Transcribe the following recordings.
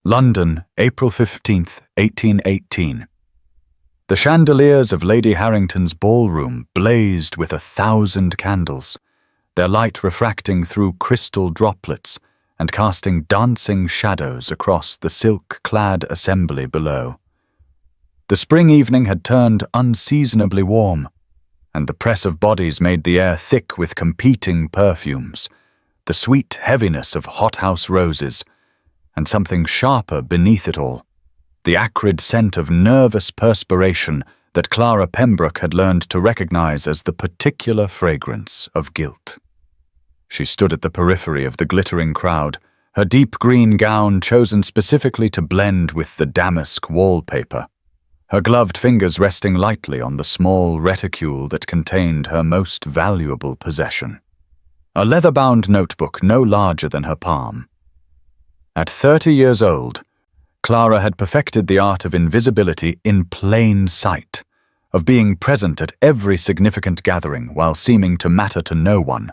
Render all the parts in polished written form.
London, April 15th, 1818. The chandeliers of Lady Harrington's ballroom blazed with 1,000 candles, their light refracting through crystal droplets and casting dancing shadows across the silk-clad assembly below. The spring evening had turned unseasonably warm, and the press of bodies made the air thick with competing perfumes, the sweet heaviness of hothouse roses, and something sharper beneath it all, the acrid scent of nervous perspiration that Clara Pembroke had learned to recognize as the particular fragrance of guilt. She stood at the periphery of the glittering crowd, her deep green gown chosen specifically to blend with the damask wallpaper, her gloved fingers resting lightly on the small reticule that contained her most valuable possession, a leather-bound notebook no larger than her palm. At 30 years old, Clara had perfected the art of invisibility in plain sight, of being present at every significant gathering while seeming to matter to no one,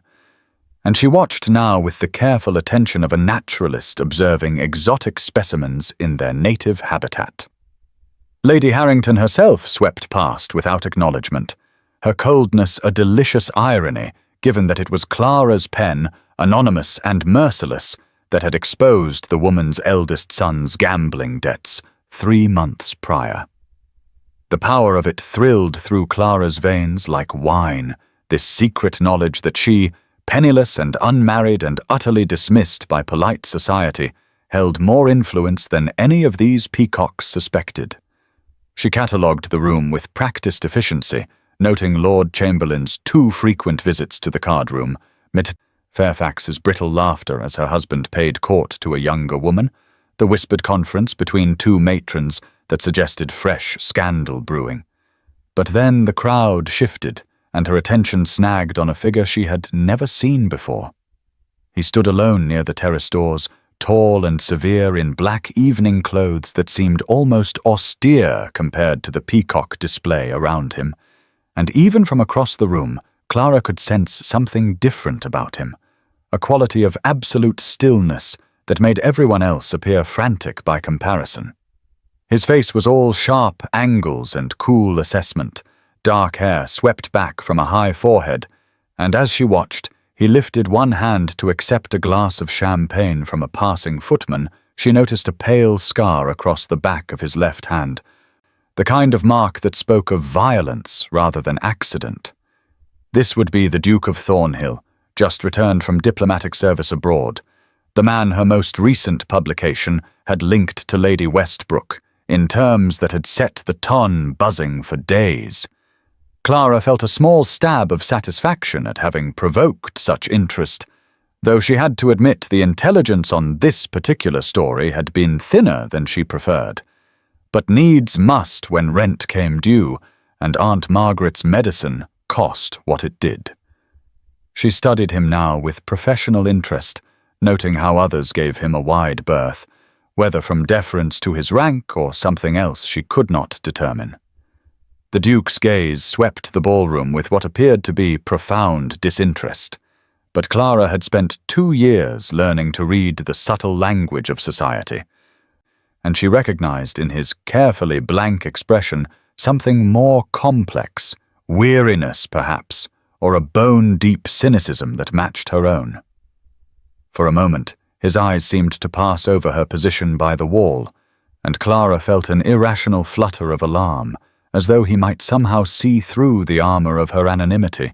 and she watched now with the careful attention of a naturalist observing exotic specimens in their native habitat. Lady Harrington herself swept past without acknowledgement, her coldness a delicious irony given that it was Clara's pen, anonymous and merciless, that had exposed the woman's eldest son's gambling debts 3 months prior. The power of it thrilled through Clara's veins like wine, this secret knowledge that she, penniless and unmarried and utterly dismissed by polite society, held more influence than any of these peacocks suspected. She catalogued the room with practiced efficiency, noting Lord Chamberlain's too frequent visits to the card-room, Fairfax's brittle laughter as her husband paid court to a younger woman, the whispered conference between 2 matrons that suggested fresh scandal brewing. But then the crowd shifted, and her attention snagged on a figure she had never seen before. He stood alone near the terrace doors, tall and severe in black evening clothes that seemed almost austere compared to the peacock display around him, and even from across the room, Clara could sense something different about him, a quality of absolute stillness that made everyone else appear frantic by comparison. His face was all sharp angles and cool assessment, dark hair swept back from a high forehead, and as she watched, he lifted one hand to accept a glass of champagne from a passing footman. She noticed a pale scar across the back of his left hand, the kind of mark that spoke of violence rather than accident. This would be the Duke of Thornhill, just returned from diplomatic service abroad, the man her most recent publication had linked to Lady Westbrook, in terms that had set the ton buzzing for days. Clara felt a small stab of satisfaction at having provoked such interest, though she had to admit the intelligence on this particular story had been thinner than she preferred. But needs must when rent came due, and Aunt Margaret's medicine cost what it did. She studied him now with professional interest, noting how others gave him a wide berth, whether from deference to his rank or something else she could not determine. The Duke's gaze swept the ballroom with what appeared to be profound disinterest, but Clara had spent 2 years learning to read the subtle language of society, and she recognized in his carefully blank expression something more complex, weariness perhaps, or a bone-deep cynicism that matched her own. For a moment, his eyes seemed to pass over her position by the wall, and Clara felt an irrational flutter of alarm, as though he might somehow see through the armor of her anonymity.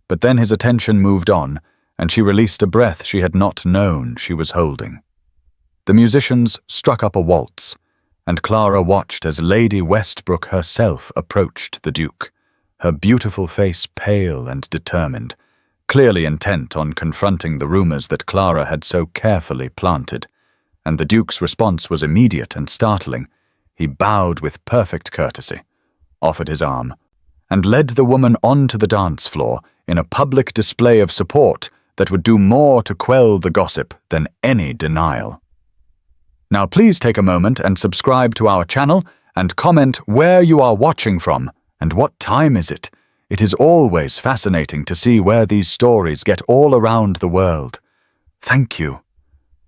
But then his attention moved on, and she released a breath she had not known she was holding. The musicians struck up a waltz, and Clara watched as Lady Westbrook herself approached the Duke, her beautiful face pale and determined, clearly intent on confronting the rumors that Clara had so carefully planted, and the Duke's response was immediate and startling. He bowed with perfect courtesy, offered his arm, and led the woman onto the dance floor in a public display of support that would do more to quell the gossip than any denial. Now please take a moment and subscribe to our channel and comment where you are watching from and what time is it. It is always fascinating to see where these stories get all around the world. Thank you.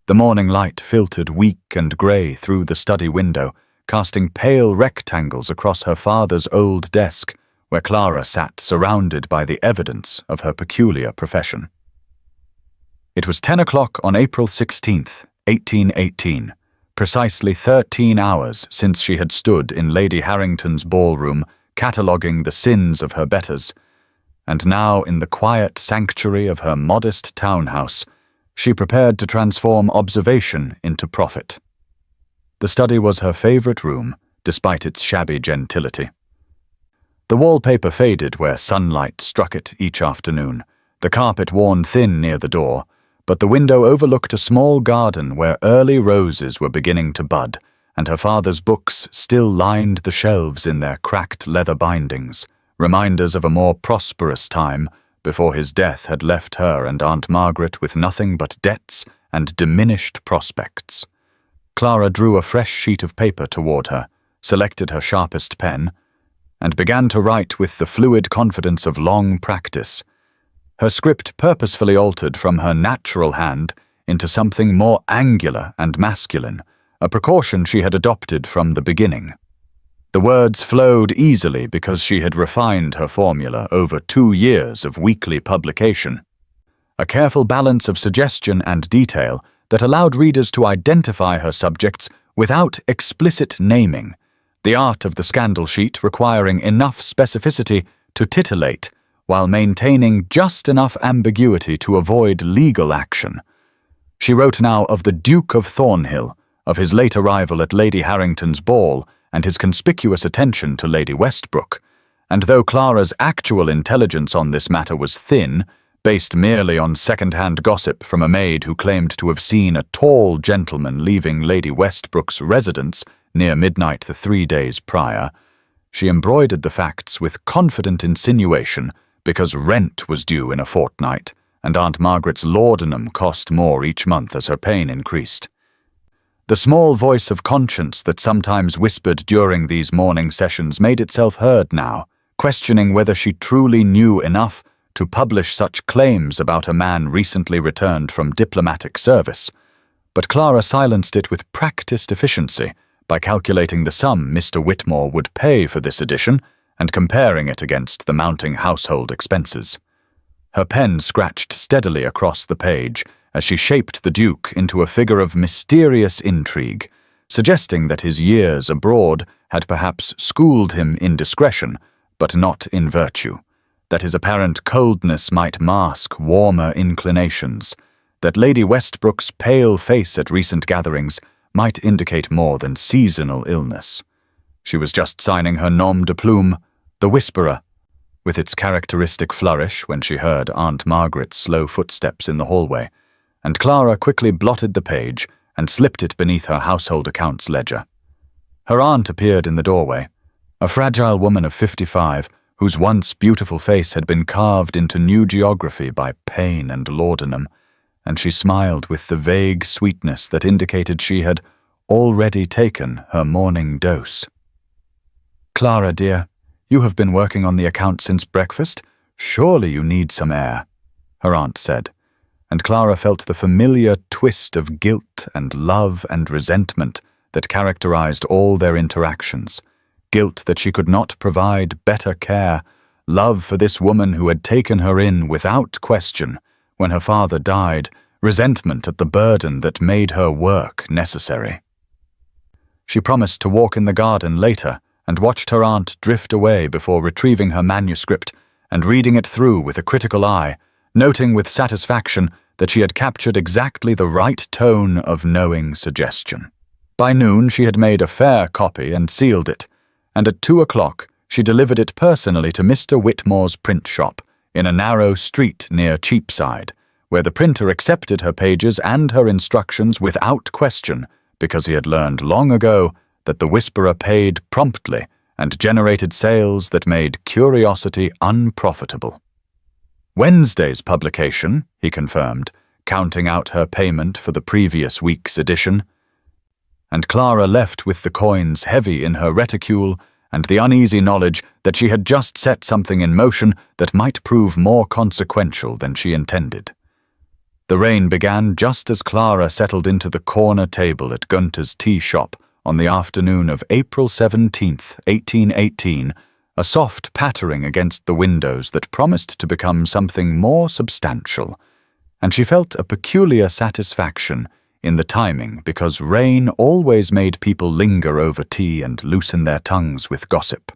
The morning light filtered weak and grey through the study window, casting pale rectangles across her father's old desk, where Clara sat surrounded by the evidence of her peculiar profession. It was 10 o'clock on April 16th, 1818, precisely 13 hours since she had stood in Lady Harrington's ballroom cataloguing the sins of her betters, and now in the quiet sanctuary of her modest townhouse, she prepared to transform observation into profit. The study was her favourite room, despite its shabby gentility. The wallpaper faded where sunlight struck it each afternoon, the carpet worn thin near the door, but the window overlooked a small garden where early roses were beginning to bud, and her father's books still lined the shelves in their cracked leather bindings, reminders of a more prosperous time before his death had left her and Aunt Margaret with nothing but debts and diminished prospects. Clara drew a fresh sheet of paper toward her, selected her sharpest pen, and began to write with the fluid confidence of long practice, her script purposefully altered from her natural hand into something more angular and masculine, a precaution she had adopted from the beginning. The words flowed easily because she had refined her formula over 2 years of weekly publication. A careful balance of suggestion and detail that allowed readers to identify her subjects without explicit naming, the art of the scandal sheet requiring enough specificity to titillate while maintaining just enough ambiguity to avoid legal action. She wrote now of the Duke of Thornhill, of his late arrival at Lady Harrington's ball and his conspicuous attention to Lady Westbrook, and though Clara's actual intelligence on this matter was thin, based merely on second-hand gossip from a maid who claimed to have seen a tall gentleman leaving Lady Westbrook's residence near midnight the 3 days prior, she embroidered the facts with confident insinuation because rent was due in a fortnight, and Aunt Margaret's laudanum cost more each month as her pain increased. The small voice of conscience that sometimes whispered during these morning sessions made itself heard now, questioning whether she truly knew enough to publish such claims about a man recently returned from diplomatic service. But Clara silenced it with practiced efficiency by calculating the sum Mr. Whitmore would pay for this edition and comparing it against the mounting household expenses. Her pen scratched steadily across the page as she shaped the Duke into a figure of mysterious intrigue, suggesting that his years abroad had perhaps schooled him in discretion, but not in virtue, that his apparent coldness might mask warmer inclinations, that Lady Westbrook's pale face at recent gatherings might indicate more than seasonal illness. She was just signing her nom de plume, The Whisperer, with its characteristic flourish when she heard Aunt Margaret's slow footsteps in the hallway, and Clara quickly blotted the page and slipped it beneath her household accounts ledger. Her aunt appeared in the doorway, a fragile woman of 55, whose once beautiful face had been carved into new geography by pain and laudanum, and she smiled with the vague sweetness that indicated she had already taken her morning dose. "Clara, dear, you have been working on the account since breakfast. Surely you need some air," her aunt said, and Clara felt the familiar twist of guilt and love and resentment that characterized all their interactions. Guilt that she could not provide better care, love for this woman who had taken her in without question when her father died, resentment at the burden that made her work necessary. She promised to walk in the garden later and watched her aunt drift away before retrieving her manuscript and reading it through with a critical eye, noting with satisfaction that she had captured exactly the right tone of knowing suggestion. By noon she had made a fair copy and sealed it, and at 2 o'clock she delivered it personally to Mr. Whitmore's print shop in a narrow street near Cheapside, where the printer accepted her pages and her instructions without question because he had learned long ago that the Whisperer paid promptly and generated sales that made curiosity unprofitable. Wednesday's publication, he confirmed, counting out her payment for the previous week's edition, and Clara left with the coins heavy in her reticule and the uneasy knowledge that she had just set something in motion that might prove more consequential than she intended. The rain began just as Clara settled into the corner table at Gunter's tea shop on the afternoon of April 17th, 1818, a soft pattering against the windows that promised to become something more substantial, and she felt a peculiar satisfaction in the timing because rain always made people linger over tea and loosen their tongues with gossip.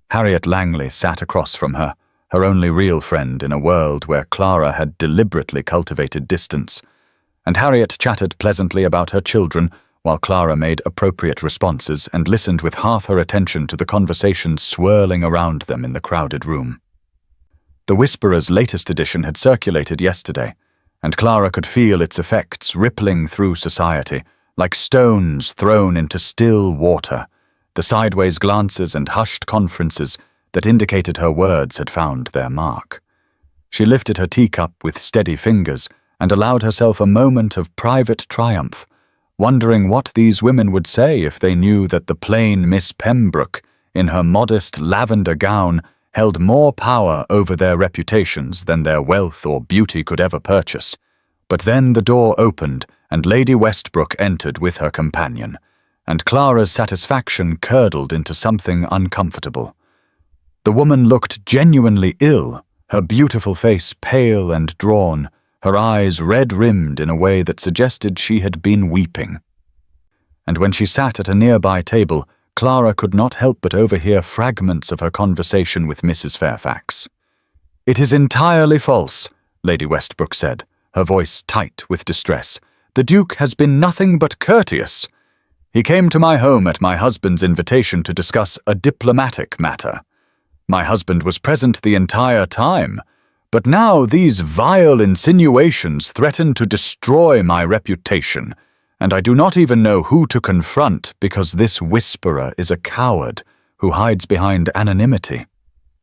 Harriet Langley sat across from her, her only real friend in a world where Clara had deliberately cultivated distance, and Harriet chatted pleasantly about her children while Clara made appropriate responses and listened with half her attention to the conversation swirling around them in the crowded room. The Whisperer's latest edition had circulated yesterday, and Clara could feel its effects rippling through society, like stones thrown into still water, the sideways glances and hushed conferences that indicated her words had found their mark. She lifted her teacup with steady fingers and allowed herself a moment of private triumph, wondering what these women would say if they knew that the plain Miss Pembroke, in her modest lavender gown, held more power over their reputations than their wealth or beauty could ever purchase. But then the door opened, and Lady Westbrook entered with her companion, and Clara's satisfaction curdled into something uncomfortable. The woman looked genuinely ill, her beautiful face pale and drawn, her eyes red-rimmed in a way that suggested she had been weeping. And when she sat at a nearby table, Clara could not help but overhear fragments of her conversation with Mrs. Fairfax. "It is entirely false," Lady Westbrook said, her voice tight with distress. "The Duke has been nothing but courteous. He came to my home at my husband's invitation to discuss a diplomatic matter. My husband was present the entire time, but now these vile insinuations threaten to destroy my reputation, and I do not even know who to confront because this Whisperer is a coward who hides behind anonymity."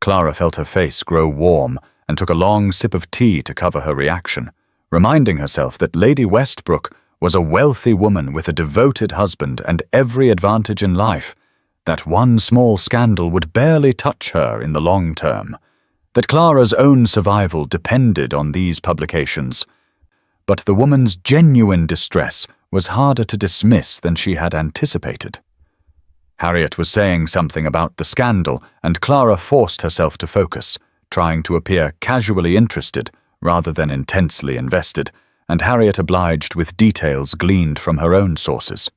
Clara felt her face grow warm and took a long sip of tea to cover her reaction, reminding herself that Lady Westbrook was a wealthy woman with a devoted husband and every advantage in life, that one small scandal would barely touch her in the long term, that Clara's own survival depended on these publications. But the woman's genuine distress was harder to dismiss than she had anticipated. Harriet was saying something about the scandal, and Clara forced herself to focus, trying to appear casually interested rather than intensely invested, and Harriet obliged with details gleaned from her own sources.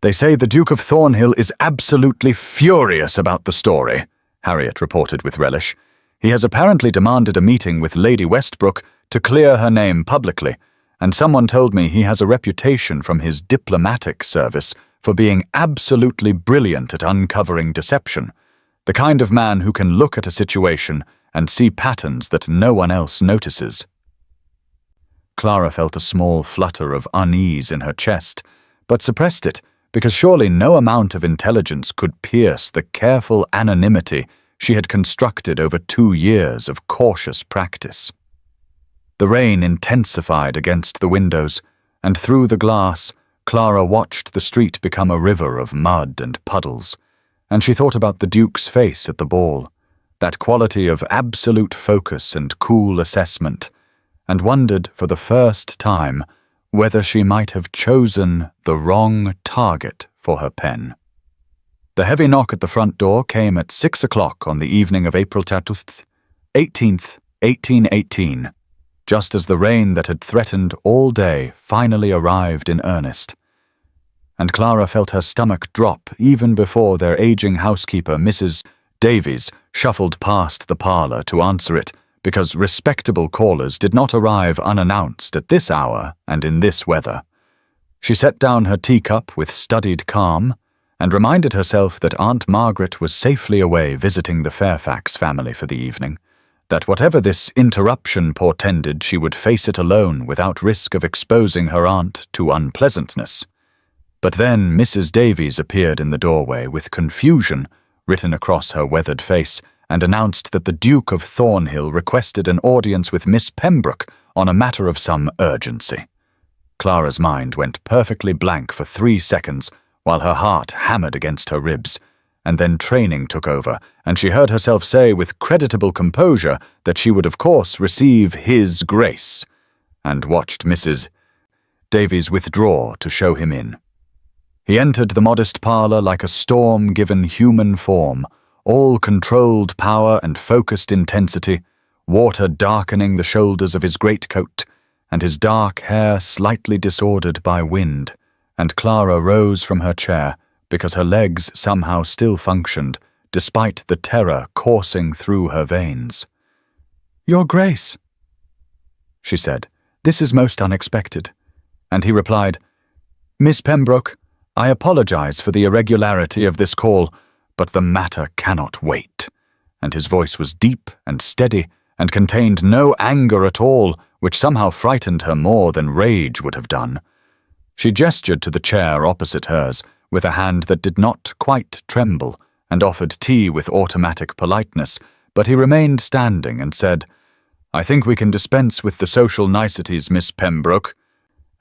"They say the Duke of Thornhill is absolutely furious about the story," Harriet reported with relish. "He has apparently demanded a meeting with Lady Westbrook to clear her name publicly, and someone told me he has a reputation from his diplomatic service for being absolutely brilliant at uncovering deception, the kind of man who can look at a situation and see patterns that no one else notices." Clara felt a small flutter of unease in her chest, but suppressed it because surely no amount of intelligence could pierce the careful anonymity she had constructed over 2 years of cautious practice. The rain intensified against the windows, and through the glass, Clara watched the street become a river of mud and puddles, and she thought about the Duke's face at the ball, that quality of absolute focus and cool assessment, and wondered for the first time whether she might have chosen the wrong target for her pen. The heavy knock at the front door came at 6 o'clock on the evening of April 18th, 1818, just as the rain that had threatened all day finally arrived in earnest. And Clara felt her stomach drop even before their aging housekeeper, Mrs. Davies, shuffled past the parlor to answer it, because respectable callers did not arrive unannounced at this hour and in this weather. She set down her teacup with studied calm, and reminded herself that Aunt Margaret was safely away visiting the Fairfax family for the evening, that whatever this interruption portended, she would face it alone without risk of exposing her aunt to unpleasantness. But then Mrs. Davies appeared in the doorway with confusion written across her weathered face, and announced that the Duke of Thornhill requested an audience with Miss Pembroke on a matter of some urgency. Clara's mind went perfectly blank for 3 seconds, while her heart hammered against her ribs, and then training took over, and she heard herself say with creditable composure that she would of course receive his grace. and watched Mrs. Davies withdraw to show him in. He entered the modest parlour like a storm given human form, all controlled power and focused intensity, water darkening the shoulders of his greatcoat, and his dark hair slightly disordered by wind, and Clara rose from her chair because her legs somehow still functioned, despite the terror coursing through her veins. "Your Grace," she said, "this is most unexpected." And he replied, "Miss Pembroke, I apologize for the irregularity of this call, but the matter cannot wait." And his voice was deep and steady and contained no anger at all, which somehow frightened her more than rage would have done. She gestured to the chair opposite hers with a hand that did not quite tremble, and offered tea with automatic politeness, but he remained standing and said, "I think we can dispense with the social niceties, Miss Pembroke,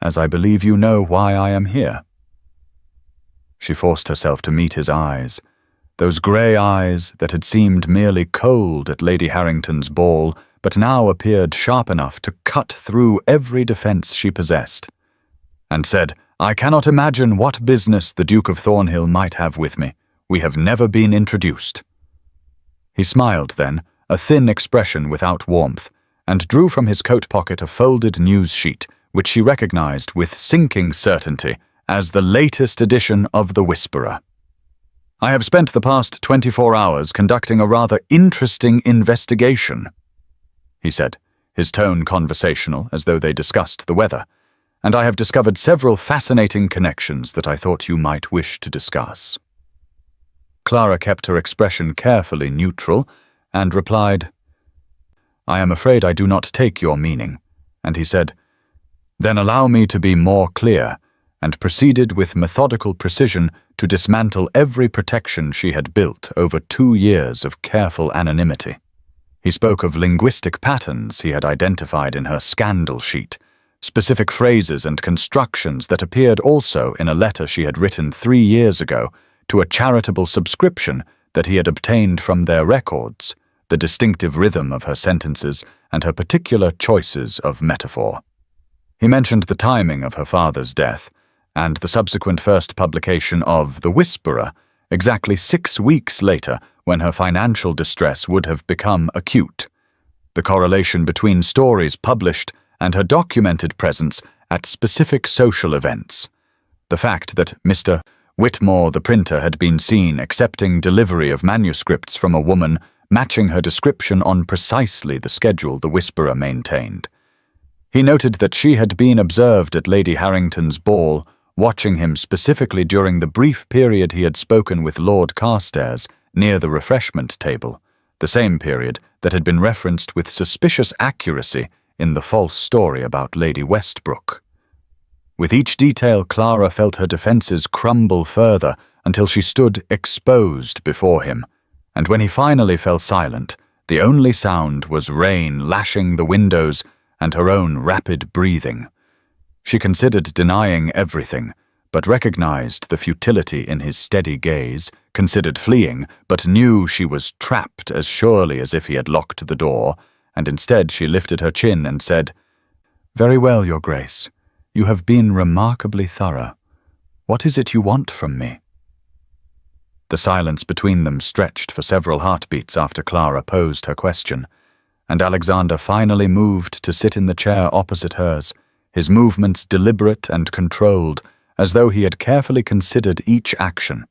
as I believe you know why I am here." She forced herself to meet his eyes, those grey eyes that had seemed merely cold at Lady Harrington's ball, but now appeared sharp enough to cut through every defence she possessed, and said, "I cannot imagine what business the Duke of Thornhill might have with me. We have never been introduced." He smiled then, a thin expression without warmth, and drew from his coat pocket a folded news sheet, which she recognized with sinking certainty as the latest edition of The Whisperer. "I have spent the past 24 hours conducting a rather interesting investigation," he said, his tone conversational as though they discussed the weather, "and I have discovered several fascinating connections that I thought you might wish to discuss." Clara kept her expression carefully neutral and replied, "I am afraid I do not take your meaning," and he said, "Then allow me to be more clear," and proceeded with methodical precision to dismantle every protection she had built over 2 years of careful anonymity. He spoke of linguistic patterns he had identified in her scandal sheet, specific phrases and constructions that appeared also in a letter she had written 3 years ago to a charitable subscription that he had obtained from their records, the distinctive rhythm of her sentences and her particular choices of metaphor. He mentioned the timing of her father's death, and the subsequent first publication of The Whisperer, exactly 6 weeks later when her financial distress would have become acute. The correlation between stories published and her documented presence at specific social events. The fact that Mr. Whitmore the printer had been seen accepting delivery of manuscripts from a woman matching her description on precisely the schedule The Whisperer maintained. He noted that she had been observed at Lady Harrington's ball, watching him specifically during the brief period he had spoken with Lord Carstairs near the refreshment table, the same period that had been referenced with suspicious accuracy in the false story about Lady Westbrook. With each detail, Clara felt her defences crumble further until she stood exposed before him, and when he finally fell silent, the only sound was rain lashing the windows and her own rapid breathing. She considered denying everything, but recognized the futility in his steady gaze, considered fleeing, but knew she was trapped as surely as if he had locked the door, and instead she lifted her chin and said, "Very well, Your Grace. You have been remarkably thorough. What is it you want from me?" The silence between them stretched for several heartbeats after Clara posed her question, and Alexander finally moved to sit in the chair opposite hers, his movements deliberate and controlled, as though he had carefully considered each action.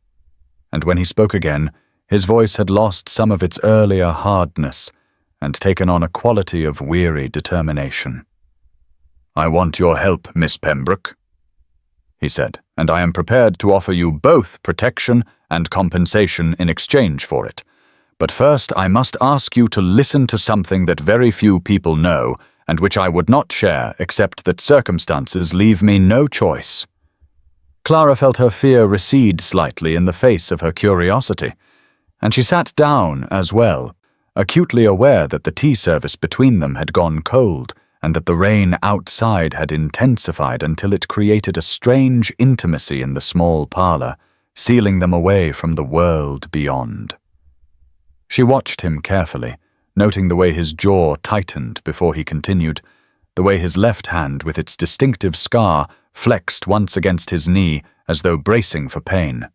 And when he spoke again, his voice had lost some of its earlier hardness and taken on a quality of weary determination. "I want your help, Miss Pembroke," he said, "and I am prepared to offer you both protection and compensation in exchange for it. But first I must ask you to listen to something that very few people know, and which I would not share except that circumstances leave me no choice." Clara felt her fear recede slightly in the face of her curiosity, and she sat down as well, acutely aware that the tea service between them had gone cold, and that the rain outside had intensified until it created a strange intimacy in the small parlour, sealing them away from the world beyond. She watched him carefully, noting the way his jaw tightened before he continued, the way his left hand, with its distinctive scar, flexed once against his knee as though bracing for pain.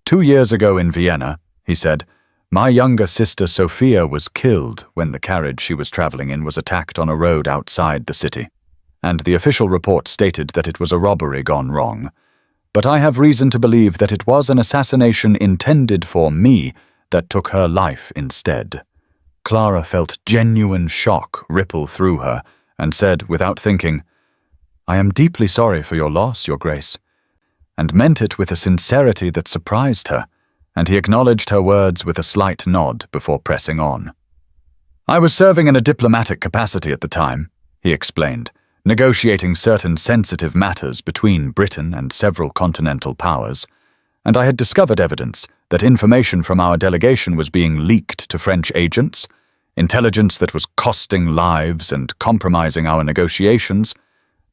2 years ago in Vienna, he said, my younger sister Sophia was killed when the carriage she was traveling in was attacked on a road outside the city, and the official report stated that it was a robbery gone wrong. But I have reason to believe that it was an assassination intended for me that took her life instead. Clara felt genuine shock ripple through her and said, without thinking, I am deeply sorry for your loss, Your Grace, and meant it with a sincerity that surprised her, and he acknowledged her words with a slight nod before pressing on. I was serving in a diplomatic capacity at the time, he explained, negotiating certain sensitive matters between Britain and several continental powers, and I had discovered evidence that information from our delegation was being leaked to French agents, intelligence that was costing lives and compromising our negotiations.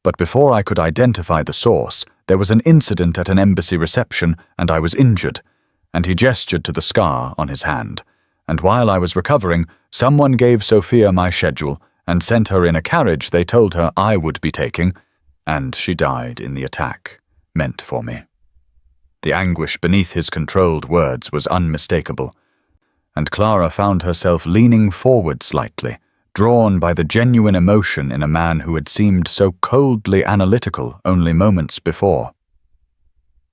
But before I could identify the source, there was an incident at an embassy reception and I was injured, and he gestured to the scar on his hand. And while I was recovering, someone gave Sophia my schedule and sent her in a carriage they told her I would be taking, and she died in the attack meant for me. The anguish beneath his controlled words was unmistakable, and Clara found herself leaning forward slightly, drawn by the genuine emotion in a man who had seemed so coldly analytical only moments before.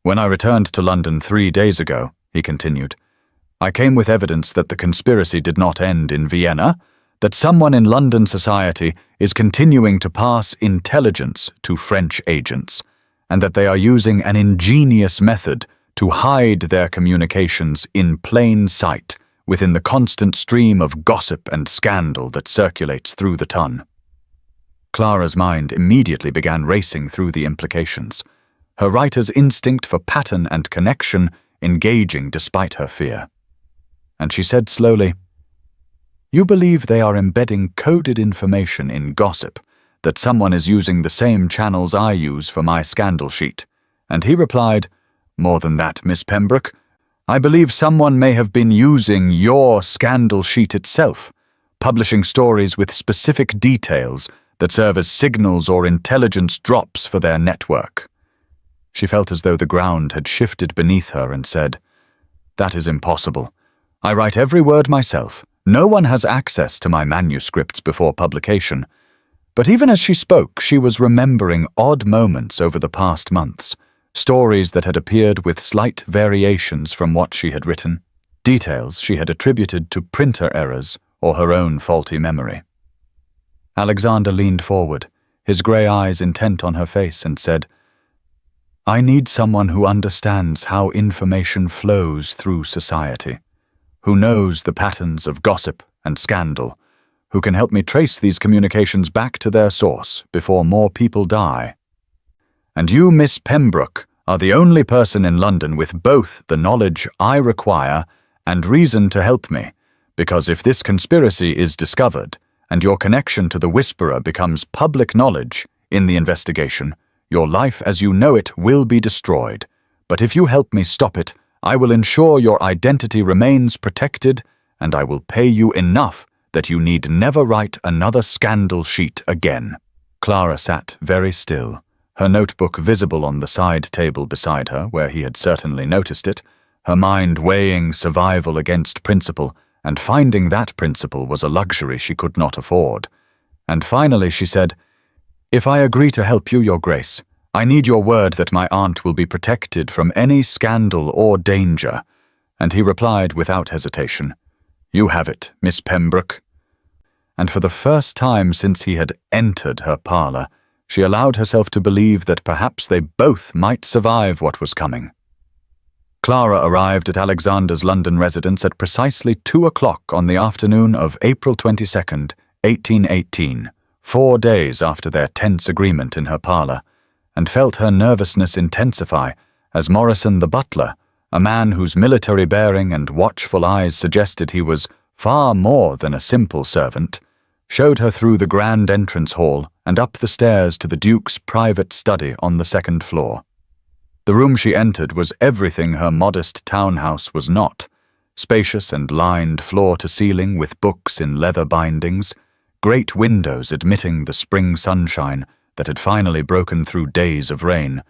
When I returned to London 3 days ago, he continued, I came with evidence that the conspiracy did not end in Vienna, that someone in London society is continuing to pass intelligence to French agents, and that they are using an ingenious method to hide their communications in plain sight within the constant stream of gossip and scandal that circulates through the ton. Clara's mind immediately began racing through the implications, her writer's instinct for pattern and connection engaging despite her fear. And she said slowly, You believe they are embedding coded information in gossip, that someone is using the same channels I use for my scandal sheet. And he replied, More than that, Miss Pembroke. I believe someone may have been using your scandal sheet itself, publishing stories with specific details that serve as signals or intelligence drops for their network. She felt as though the ground had shifted beneath her and said, That is impossible. I write every word myself. No one has access to my manuscripts before publication. But even as she spoke, she was remembering odd moments over the past months, stories that had appeared with slight variations from what she had written, details she had attributed to printer errors or her own faulty memory. Alexander leaned forward, his grey eyes intent on her face, and said, I need someone who understands how information flows through society, who knows the patterns of gossip and scandal, who can help me trace these communications back to their source before more people die. And you, Miss Pembroke, are the only person in London with both the knowledge I require and reason to help me, because if this conspiracy is discovered and your connection to the Whisperer becomes public knowledge in the investigation, your life as you know it will be destroyed. But if you help me stop it, I will ensure your identity remains protected, and I will pay you enough that you need never write another scandal sheet again. Clara sat very still, her notebook visible on the side table beside her, where he had certainly noticed it, her mind weighing survival against principle, and finding that principle was a luxury she could not afford. And finally she said, If I agree to help you, Your Grace, I need your word that my aunt will be protected from any scandal or danger. And he replied without hesitation, You have it, Miss Pembroke. And for the first time since he had entered her parlour, she allowed herself to believe that perhaps they both might survive what was coming. Clara arrived at Alexander's London residence at precisely 2 o'clock on the afternoon of April 22nd, 1818, 4 days after their tense agreement in her parlour, and felt her nervousness intensify as Morrison the butler, a man whose military bearing and watchful eyes suggested he was far more than a simple servant, showed her through the grand entrance hall and up the stairs to the Duke's private study on the 2nd floor. The room she entered was everything her modest townhouse was not, spacious and lined floor to ceiling with books in leather bindings, great windows admitting the spring sunshine that had finally broken through days of rain,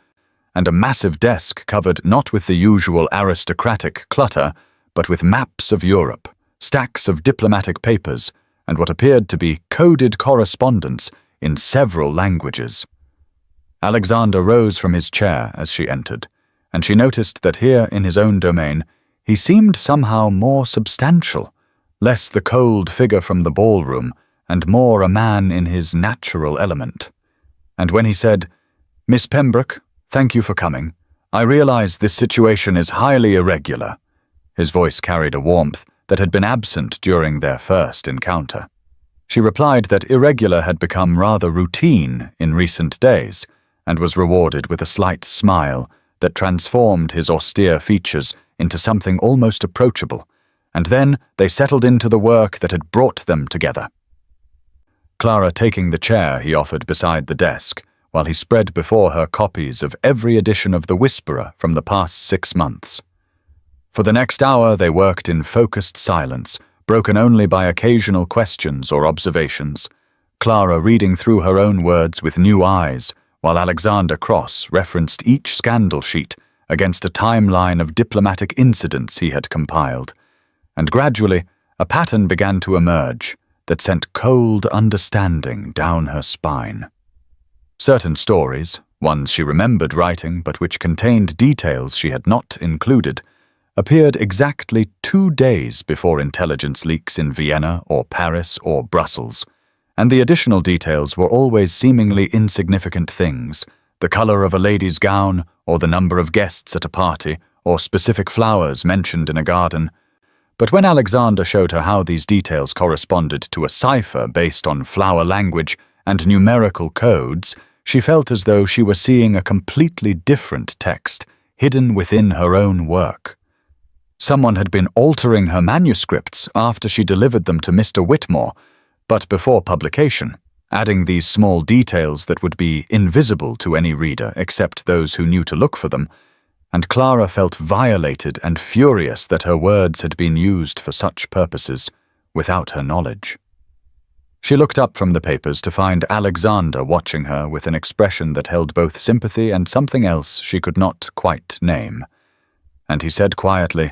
and a massive desk covered not with the usual aristocratic clutter, but with maps of Europe, stacks of diplomatic papers, and what appeared to be coded correspondence in several languages. Alexander rose from his chair as she entered, and she noticed that here in his own domain he seemed somehow more substantial, less the cold figure from the ballroom, and more a man in his natural element. And when he said, "Miss Pembroke, thank you for coming. I realize this situation is highly irregular," his voice carried a warmth that had been absent during their first encounter. She replied that irregular had become rather routine in recent days, and was rewarded with a slight smile that transformed his austere features into something almost approachable, and then they settled into the work that had brought them together. Clara taking the chair he offered beside the desk, while he spread before her copies of every edition of The Whisperer from the past 6 months. For the next hour they worked in focused silence, broken only by occasional questions or observations, Clara reading through her own words with new eyes, while Alexander cross-referenced each scandal sheet against a timeline of diplomatic incidents he had compiled, and gradually a pattern began to emerge that sent cold understanding down her spine. Certain stories, ones she remembered writing but which contained details she had not included, appeared exactly 2 days before intelligence leaks in Vienna or Paris or Brussels, and the additional details were always seemingly insignificant things, the color of a lady's gown, or the number of guests at a party, or specific flowers mentioned in a garden. But when Alexander showed her how these details corresponded to a cipher based on flower language and numerical codes, she felt as though she were seeing a completely different text hidden within her own work. Someone had been altering her manuscripts after she delivered them to Mr. Whitmore, but before publication, adding these small details that would be invisible to any reader except those who knew to look for them, and Clara felt violated and furious that her words had been used for such purposes without her knowledge. She looked up from the papers to find Alexander watching her with an expression that held both sympathy and something else she could not quite name. And he said quietly,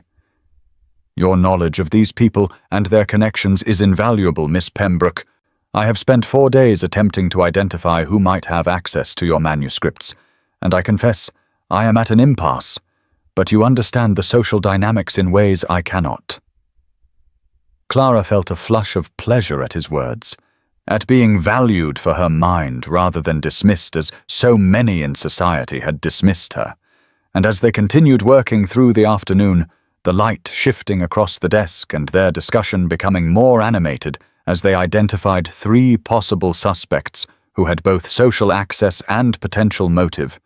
"Your knowledge of these people and their connections is invaluable, Miss Pembroke. I have spent 4 days attempting to identify who might have access to your manuscripts, and I confess I am at an impasse, but you understand the social dynamics in ways I cannot." Clara felt a flush of pleasure at his words, at being valued for her mind rather than dismissed as so many in society had dismissed her, and as they continued working through the afternoon, the light shifting across the desk and their discussion becoming more animated as they identified 3 possible suspects who had both social access and potential motive,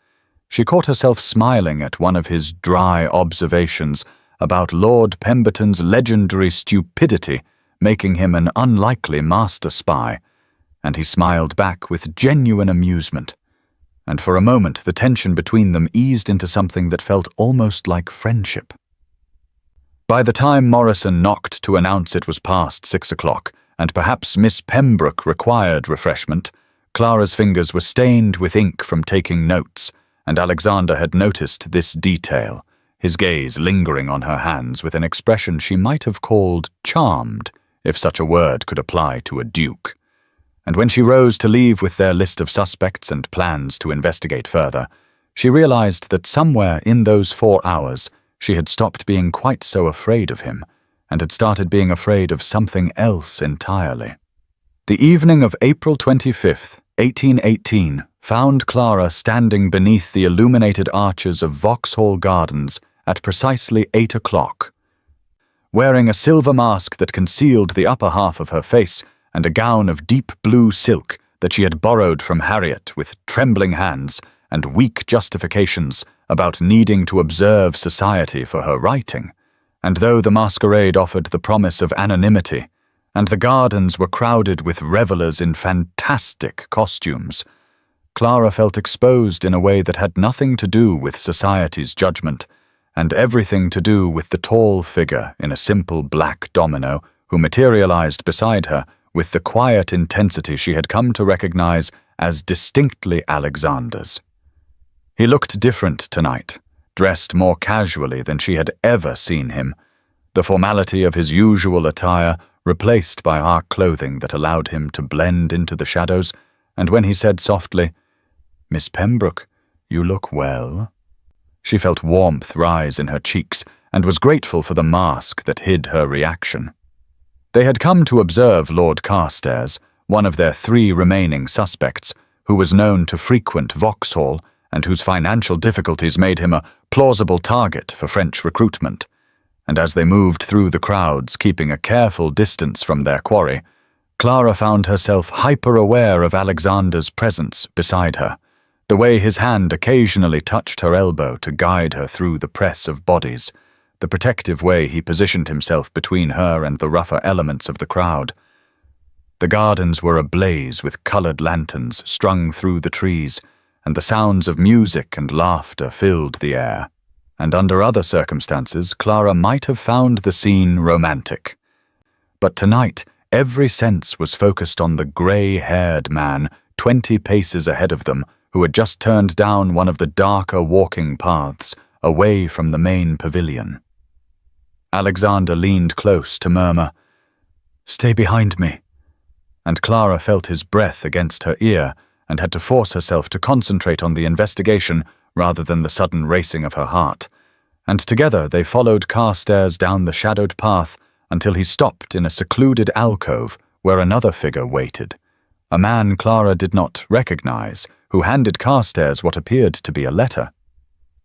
she caught herself smiling at one of his dry observations about Lord Pemberton's legendary stupidity making him an unlikely master spy, and he smiled back with genuine amusement, and for a moment the tension between them eased into something that felt almost like friendship. By the time Morrison knocked to announce it was past 6 o'clock, and perhaps Miss Pembroke required refreshment, Clara's fingers were stained with ink from taking notes, and Alexander had noticed this detail, his gaze lingering on her hands with an expression she might have called charmed, if such a word could apply to a duke. And when she rose to leave with their list of suspects and plans to investigate further, she realized that somewhere in those 4 hours she had stopped being quite so afraid of him, and had started being afraid of something else entirely. The evening of April 25th, 1818, found Clara standing beneath the illuminated arches of Vauxhall Gardens at precisely 8 o'clock. Wearing a silver mask that concealed the upper half of her face and a gown of deep blue silk that she had borrowed from Harriet with trembling hands and weak justifications about needing to observe society for her writing, and though the masquerade offered the promise of anonymity, and the gardens were crowded with revelers in fantastic costumes, Clara felt exposed in a way that had nothing to do with society's judgment, and everything to do with the tall figure in a simple black domino who materialized beside her with the quiet intensity she had come to recognize as distinctly Alexander's. He looked different tonight, dressed more casually than she had ever seen him, the formality of his usual attire replaced by dark clothing that allowed him to blend into the shadows, and when he said softly, "Miss Pembroke, you look well," she felt warmth rise in her cheeks and was grateful for the mask that hid her reaction. They had come to observe Lord Carstairs, one of their 3 remaining suspects, who was known to frequent Vauxhall and whose financial difficulties made him a plausible target for French recruitment. And as they moved through the crowds, keeping a careful distance from their quarry, Clara found herself hyper-aware of Alexander's presence beside her, the way his hand occasionally touched her elbow to guide her through the press of bodies, the protective way he positioned himself between her and the rougher elements of the crowd. The gardens were ablaze with colored lanterns strung through the trees, and the sounds of music and laughter filled the air. And under other circumstances, Clara might have found the scene romantic. But tonight, every sense was focused on the grey-haired man 20 paces ahead of them, who had just turned down one of the darker walking paths away from the main pavilion. Alexander leaned close to murmur, "Stay behind me," and Clara felt his breath against her ear and had to force herself to concentrate on the investigation rather than the sudden racing of her heart. And together they followed Carstairs down the shadowed path until he stopped in a secluded alcove where another figure waited, a man Clara did not recognize, who handed Carstairs what appeared to be a letter.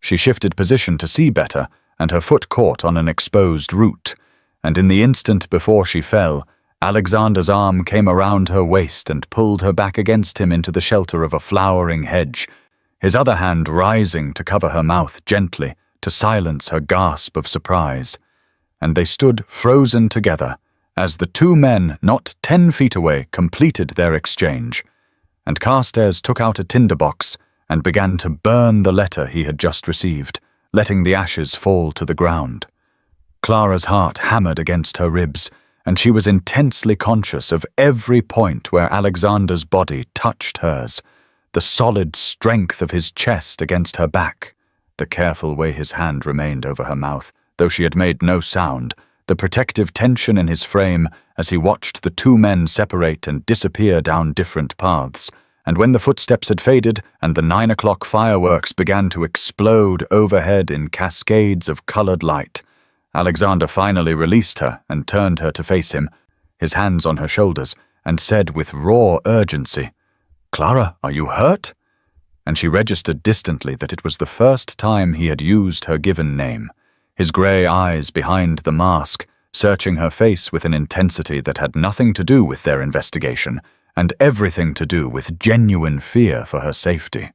She shifted position to see better, and her foot caught on an exposed root, and in the instant before she fell, Alexander's arm came around her waist and pulled her back against him into the shelter of a flowering hedge, his other hand rising to cover her mouth gently to silence her gasp of surprise. And they stood frozen together as the 2 men not 10 feet away completed their exchange, and Carstairs took out a tinderbox and began to burn the letter he had just received, letting the ashes fall to the ground. Clara's heart hammered against her ribs, and she was intensely conscious of every point where Alexander's body touched hers, the solid strength of his chest against her back, the careful way his hand remained over her mouth, though she had made no sound, the protective tension in his frame as he watched the 2 men separate and disappear down different paths, and when the footsteps had faded and the 9 o'clock fireworks began to explode overhead in cascades of colored light, Alexander finally released her and turned her to face him, his hands on her shoulders, and said with raw urgency, "Clara, are you hurt?" And she registered distantly that it was the first time he had used her given name, his grey eyes behind the mask, searching her face with an intensity that had nothing to do with their investigation, and everything to do with genuine fear for her safety.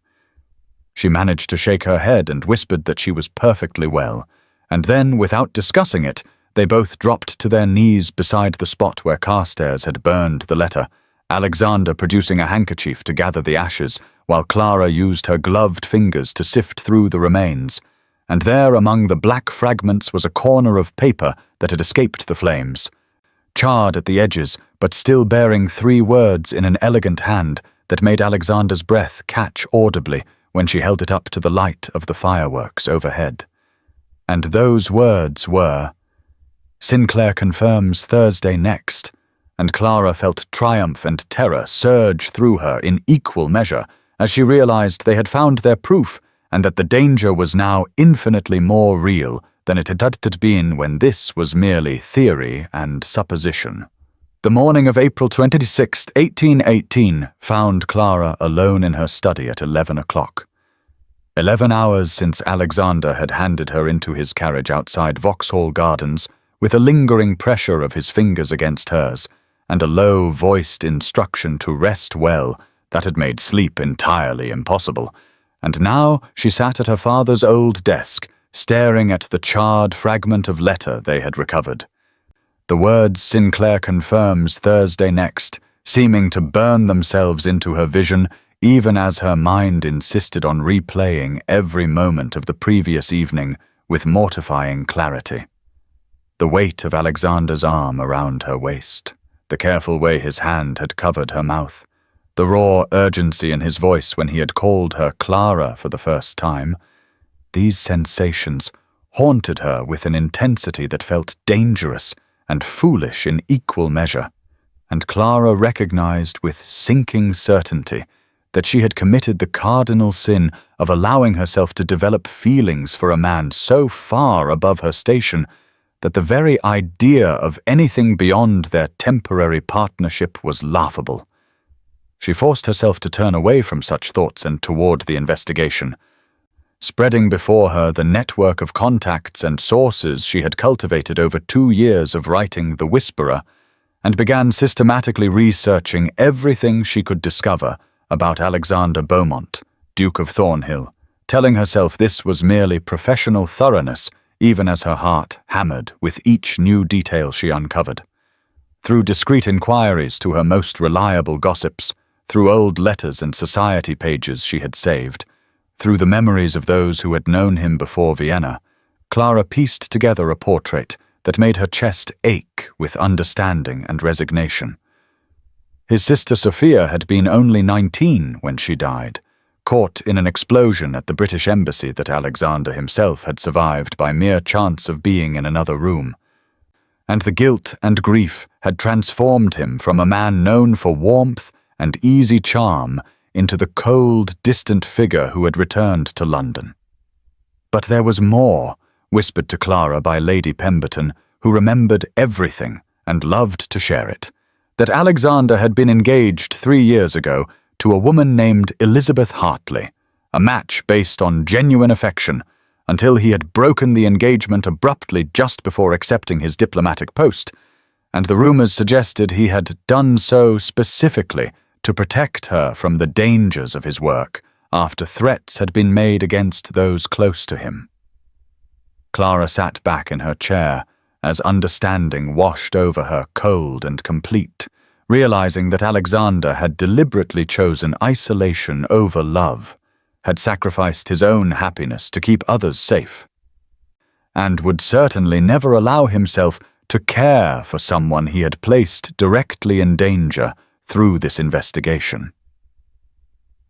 She managed to shake her head and whispered that she was perfectly well, and then, without discussing it, they both dropped to their knees beside the spot where Carstairs had burned the letter, Alexander producing a handkerchief to gather the ashes, while Clara used her gloved fingers to sift through the remains. And there among the black fragments was a corner of paper that had escaped the flames, charred at the edges, but still bearing 3 words in an elegant hand that made Alexander's breath catch audibly when she held it up to the light of the fireworks overhead. And those words were, "Sinclair confirms Thursday next," and Clara felt triumph and terror surge through her in equal measure as she realized they had found their proof and that the danger was now infinitely more real than it had been when this was merely theory and supposition. The morning of April 26, 1818, found Clara alone in her study at 11 o'clock. 11 hours since Alexander had handed her into his carriage outside Vauxhall Gardens, with a lingering pressure of his fingers against hers, and a low-voiced instruction to rest well that had made sleep entirely impossible. And now she sat at her father's old desk, staring at the charred fragment of letter they had recovered. The words "Sinclair confirms Thursday next" seeming to burn themselves into her vision, even as her mind insisted on replaying every moment of the previous evening with mortifying clarity. The weight of Alexander's arm around her waist, the careful way his hand had covered her mouth, the raw urgency in his voice when he had called her Clara for the first time. These sensations haunted her with an intensity that felt dangerous and foolish in equal measure, and Clara recognized with sinking certainty that she had committed the cardinal sin of allowing herself to develop feelings for a man so far above her station that the very idea of anything beyond their temporary partnership was laughable. She forced herself to turn away from such thoughts and toward the investigation, spreading before her the network of contacts and sources she had cultivated over 2 years of writing The Whisperer, and began systematically researching everything she could discover about Alexander Beaumont, Duke of Thornhill, telling herself this was merely professional thoroughness, even as her heart hammered with each new detail she uncovered. Through discreet inquiries to her most reliable gossips, through old letters and society pages she had saved, through the memories of those who had known him before Vienna, Clara pieced together a portrait that made her chest ache with understanding and resignation. His sister Sophia had been only 19 when she died, caught in an explosion at the British Embassy that Alexander himself had survived by mere chance of being in another room. And the guilt and grief had transformed him from a man known for warmth and easy charm into the cold, distant figure who had returned to London. But there was more, whispered to Clara by Lady Pemberton, who remembered everything and loved to share it, that Alexander had been engaged 3 years ago to a woman named Elizabeth Hartley, a match based on genuine affection, until he had broken the engagement abruptly just before accepting his diplomatic post, and the rumors suggested he had done so specifically to protect her from the dangers of his work after threats had been made against those close to him. Clara sat back in her chair as understanding washed over her cold and complete, realizing that Alexander had deliberately chosen isolation over love, had sacrificed his own happiness to keep others safe, and would certainly never allow himself to care for someone he had placed directly in danger through this investigation.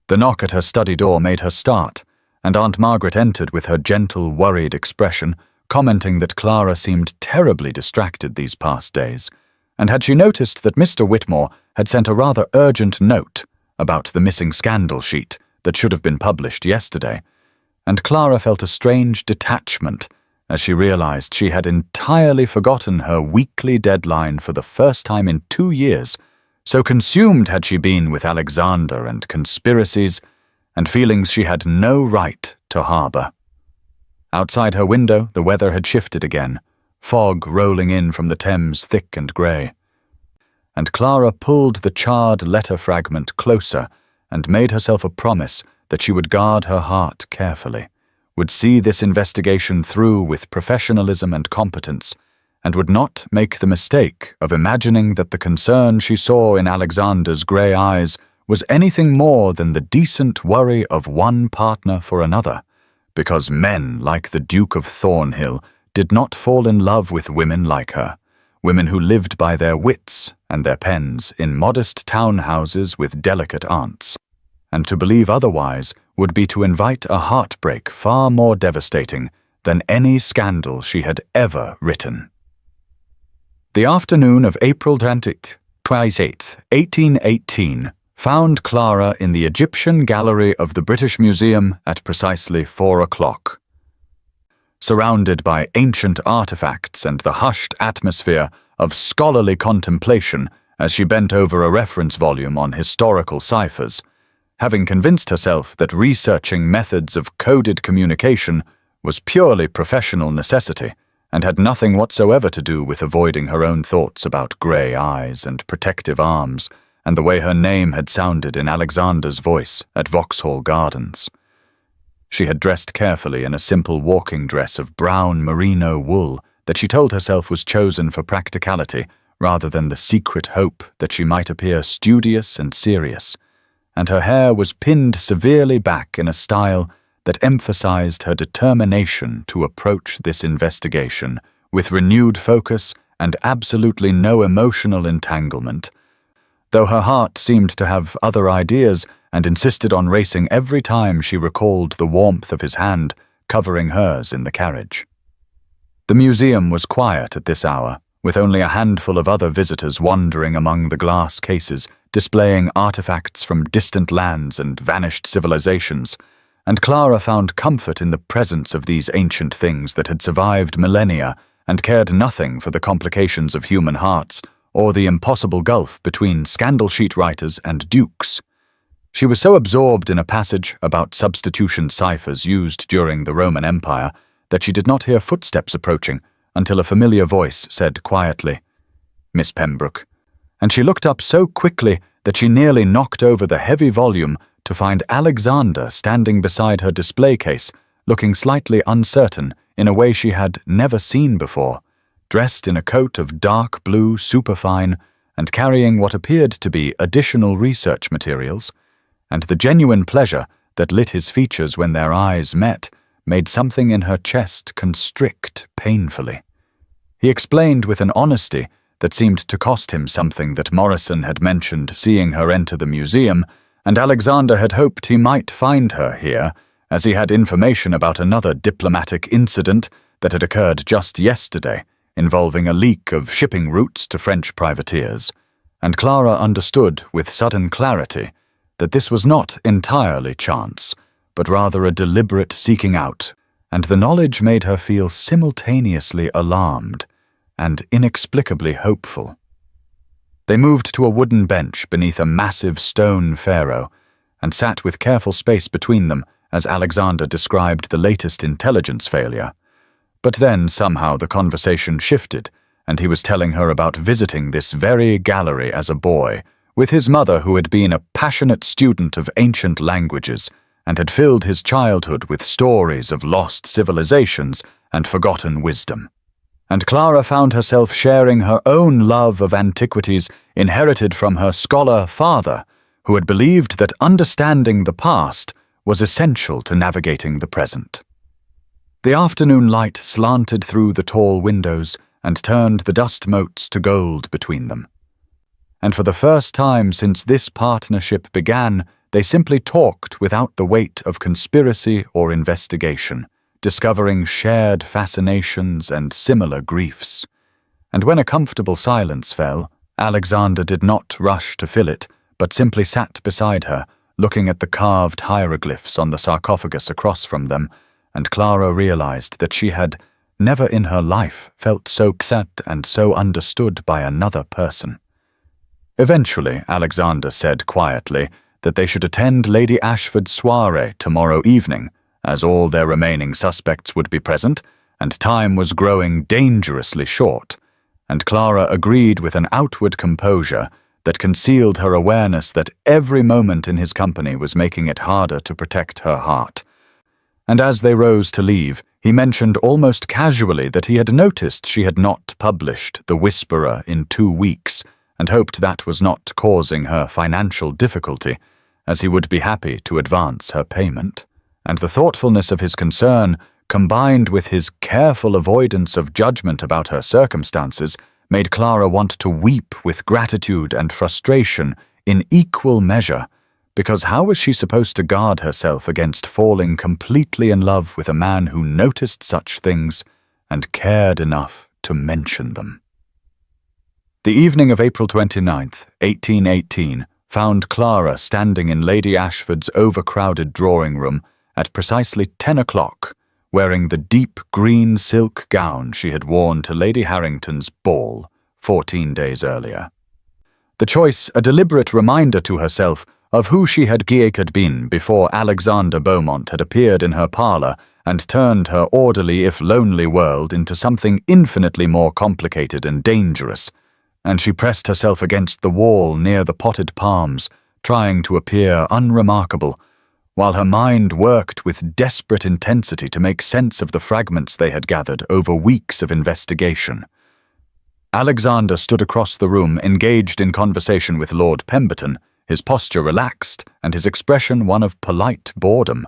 The knock at her study door made her start, and Aunt Margaret entered with her gentle, worried expression, commenting that Clara seemed terribly distracted these past days, and had she noticed that Mr. Whitmore had sent a rather urgent note about the missing scandal sheet that should have been published yesterday, and Clara felt a strange detachment as she realized she had entirely forgotten her weekly deadline for the first time in 2 years. So consumed had she been with Alexander and conspiracies and feelings she had no right to harbor. Outside her window, the weather had shifted again, fog rolling in from the Thames thick and grey. And Clara pulled the charred letter fragment closer and made herself a promise that she would guard her heart carefully, would see this investigation through with professionalism and competence, and would not make the mistake of imagining that the concern she saw in Alexander's grey eyes was anything more than the decent worry of one partner for another, because men like the Duke of Thornhill did not fall in love with women like her, women who lived by their wits and their pens in modest townhouses with delicate aunts, and to believe otherwise would be to invite a heartbreak far more devastating than any scandal she had ever written. The afternoon of April 28th, 1818, found Clara in the Egyptian Gallery of the British Museum at precisely 4 o'clock. Surrounded by ancient artifacts and the hushed atmosphere of scholarly contemplation as she bent over a reference volume on historical ciphers, having convinced herself that researching methods of coded communication was purely professional necessity, and had nothing whatsoever to do with avoiding her own thoughts about grey eyes and protective arms and the way her name had sounded in Alexander's voice at Vauxhall Gardens. She had dressed carefully in a simple walking dress of brown merino wool that she told herself was chosen for practicality rather than the secret hope that she might appear studious and serious, and her hair was pinned severely back in a style that emphasized her determination to approach this investigation with renewed focus and absolutely no emotional entanglement, though her heart seemed to have other ideas and insisted on racing every time she recalled the warmth of his hand covering hers in the carriage. The museum was quiet at this hour, with only a handful of other visitors wandering among the glass cases, displaying artifacts from distant lands and vanished civilizations, and Clara found comfort in the presence of these ancient things that had survived millennia and cared nothing for the complications of human hearts or the impossible gulf between scandal sheet writers and dukes. She was so absorbed in a passage about substitution ciphers used during the Roman Empire that she did not hear footsteps approaching until a familiar voice said quietly, "Miss Pembroke," and she looked up so quickly that she nearly knocked over the heavy volume to find Alexander standing beside her display case, looking slightly uncertain in a way she had never seen before, dressed in a coat of dark blue superfine and carrying what appeared to be additional research materials, and the genuine pleasure that lit his features when their eyes met made something in her chest constrict painfully. He explained with an honesty that seemed to cost him something that Morrison had mentioned seeing her enter the museum, and Alexander had hoped he might find her here, as he had information about another diplomatic incident that had occurred just yesterday, involving a leak of shipping routes to French privateers, and Clara understood with sudden clarity that this was not entirely chance, but rather a deliberate seeking out, and the knowledge made her feel simultaneously alarmed and inexplicably hopeful. They moved to a wooden bench beneath a massive stone pharaoh and sat with careful space between them as Alexander described the latest intelligence failure. But then somehow the conversation shifted, and he was telling her about visiting this very gallery as a boy, with his mother who had been a passionate student of ancient languages and had filled his childhood with stories of lost civilizations and forgotten wisdom. And Clara found herself sharing her own love of antiquities inherited from her scholar father, who had believed that understanding the past was essential to navigating the present. The afternoon light slanted through the tall windows and turned the dust motes to gold between them. And for the first time since this partnership began, they simply talked without the weight of conspiracy or investigation, discovering shared fascinations and similar griefs. And when a comfortable silence fell, Alexander did not rush to fill it, but simply sat beside her, looking at the carved hieroglyphs on the sarcophagus across from them, and Clara realized that she had never in her life felt so set and so understood by another person. Eventually, Alexander said quietly that they should attend Lady Ashford's soiree tomorrow evening, as all their remaining suspects would be present, and time was growing dangerously short, and Clara agreed with an outward composure that concealed her awareness that every moment in his company was making it harder to protect her heart. And as they rose to leave, he mentioned almost casually that he had noticed she had not published The Whisperer in 2 weeks, and hoped that was not causing her financial difficulty, as he would be happy to advance her payment. And the thoughtfulness of his concern, combined with his careful avoidance of judgment about her circumstances, made Clara want to weep with gratitude and frustration in equal measure, because how was she supposed to guard herself against falling completely in love with a man who noticed such things and cared enough to mention them? The evening of April 29th, 1818, found Clara standing in Lady Ashford's overcrowded drawing room at precisely 10 o'clock, wearing the deep green silk gown she had worn to Lady Harrington's ball 14 days earlier. The choice a deliberate reminder to herself of who she had been before Alexander Beaumont had appeared in her parlour and turned her orderly if lonely world into something infinitely more complicated and dangerous, and she pressed herself against the wall near the potted palms, trying to appear unremarkable, while her mind worked with desperate intensity to make sense of the fragments they had gathered over weeks of investigation. Alexander stood across the room, engaged in conversation with Lord Pemberton, his posture relaxed and his expression one of polite boredom,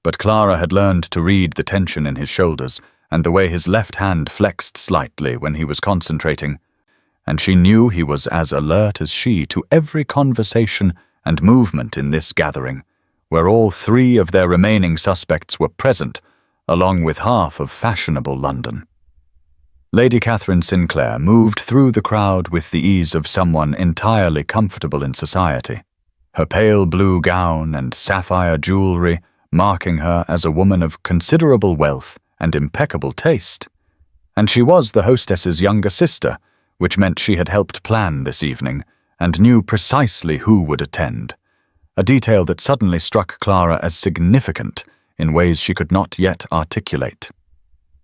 but Clara had learned to read the tension in his shoulders and the way his left hand flexed slightly when he was concentrating, and she knew he was as alert as she to every conversation and movement in this gathering, where all three of their remaining suspects were present, along with half of fashionable London. Lady Catherine Sinclair moved through the crowd with the ease of someone entirely comfortable in society, her pale blue gown and sapphire jewelry marking her as a woman of considerable wealth and impeccable taste. And she was the hostess's younger sister, which meant she had helped plan this evening and knew precisely who would attend, a detail that suddenly struck Clara as significant in ways she could not yet articulate.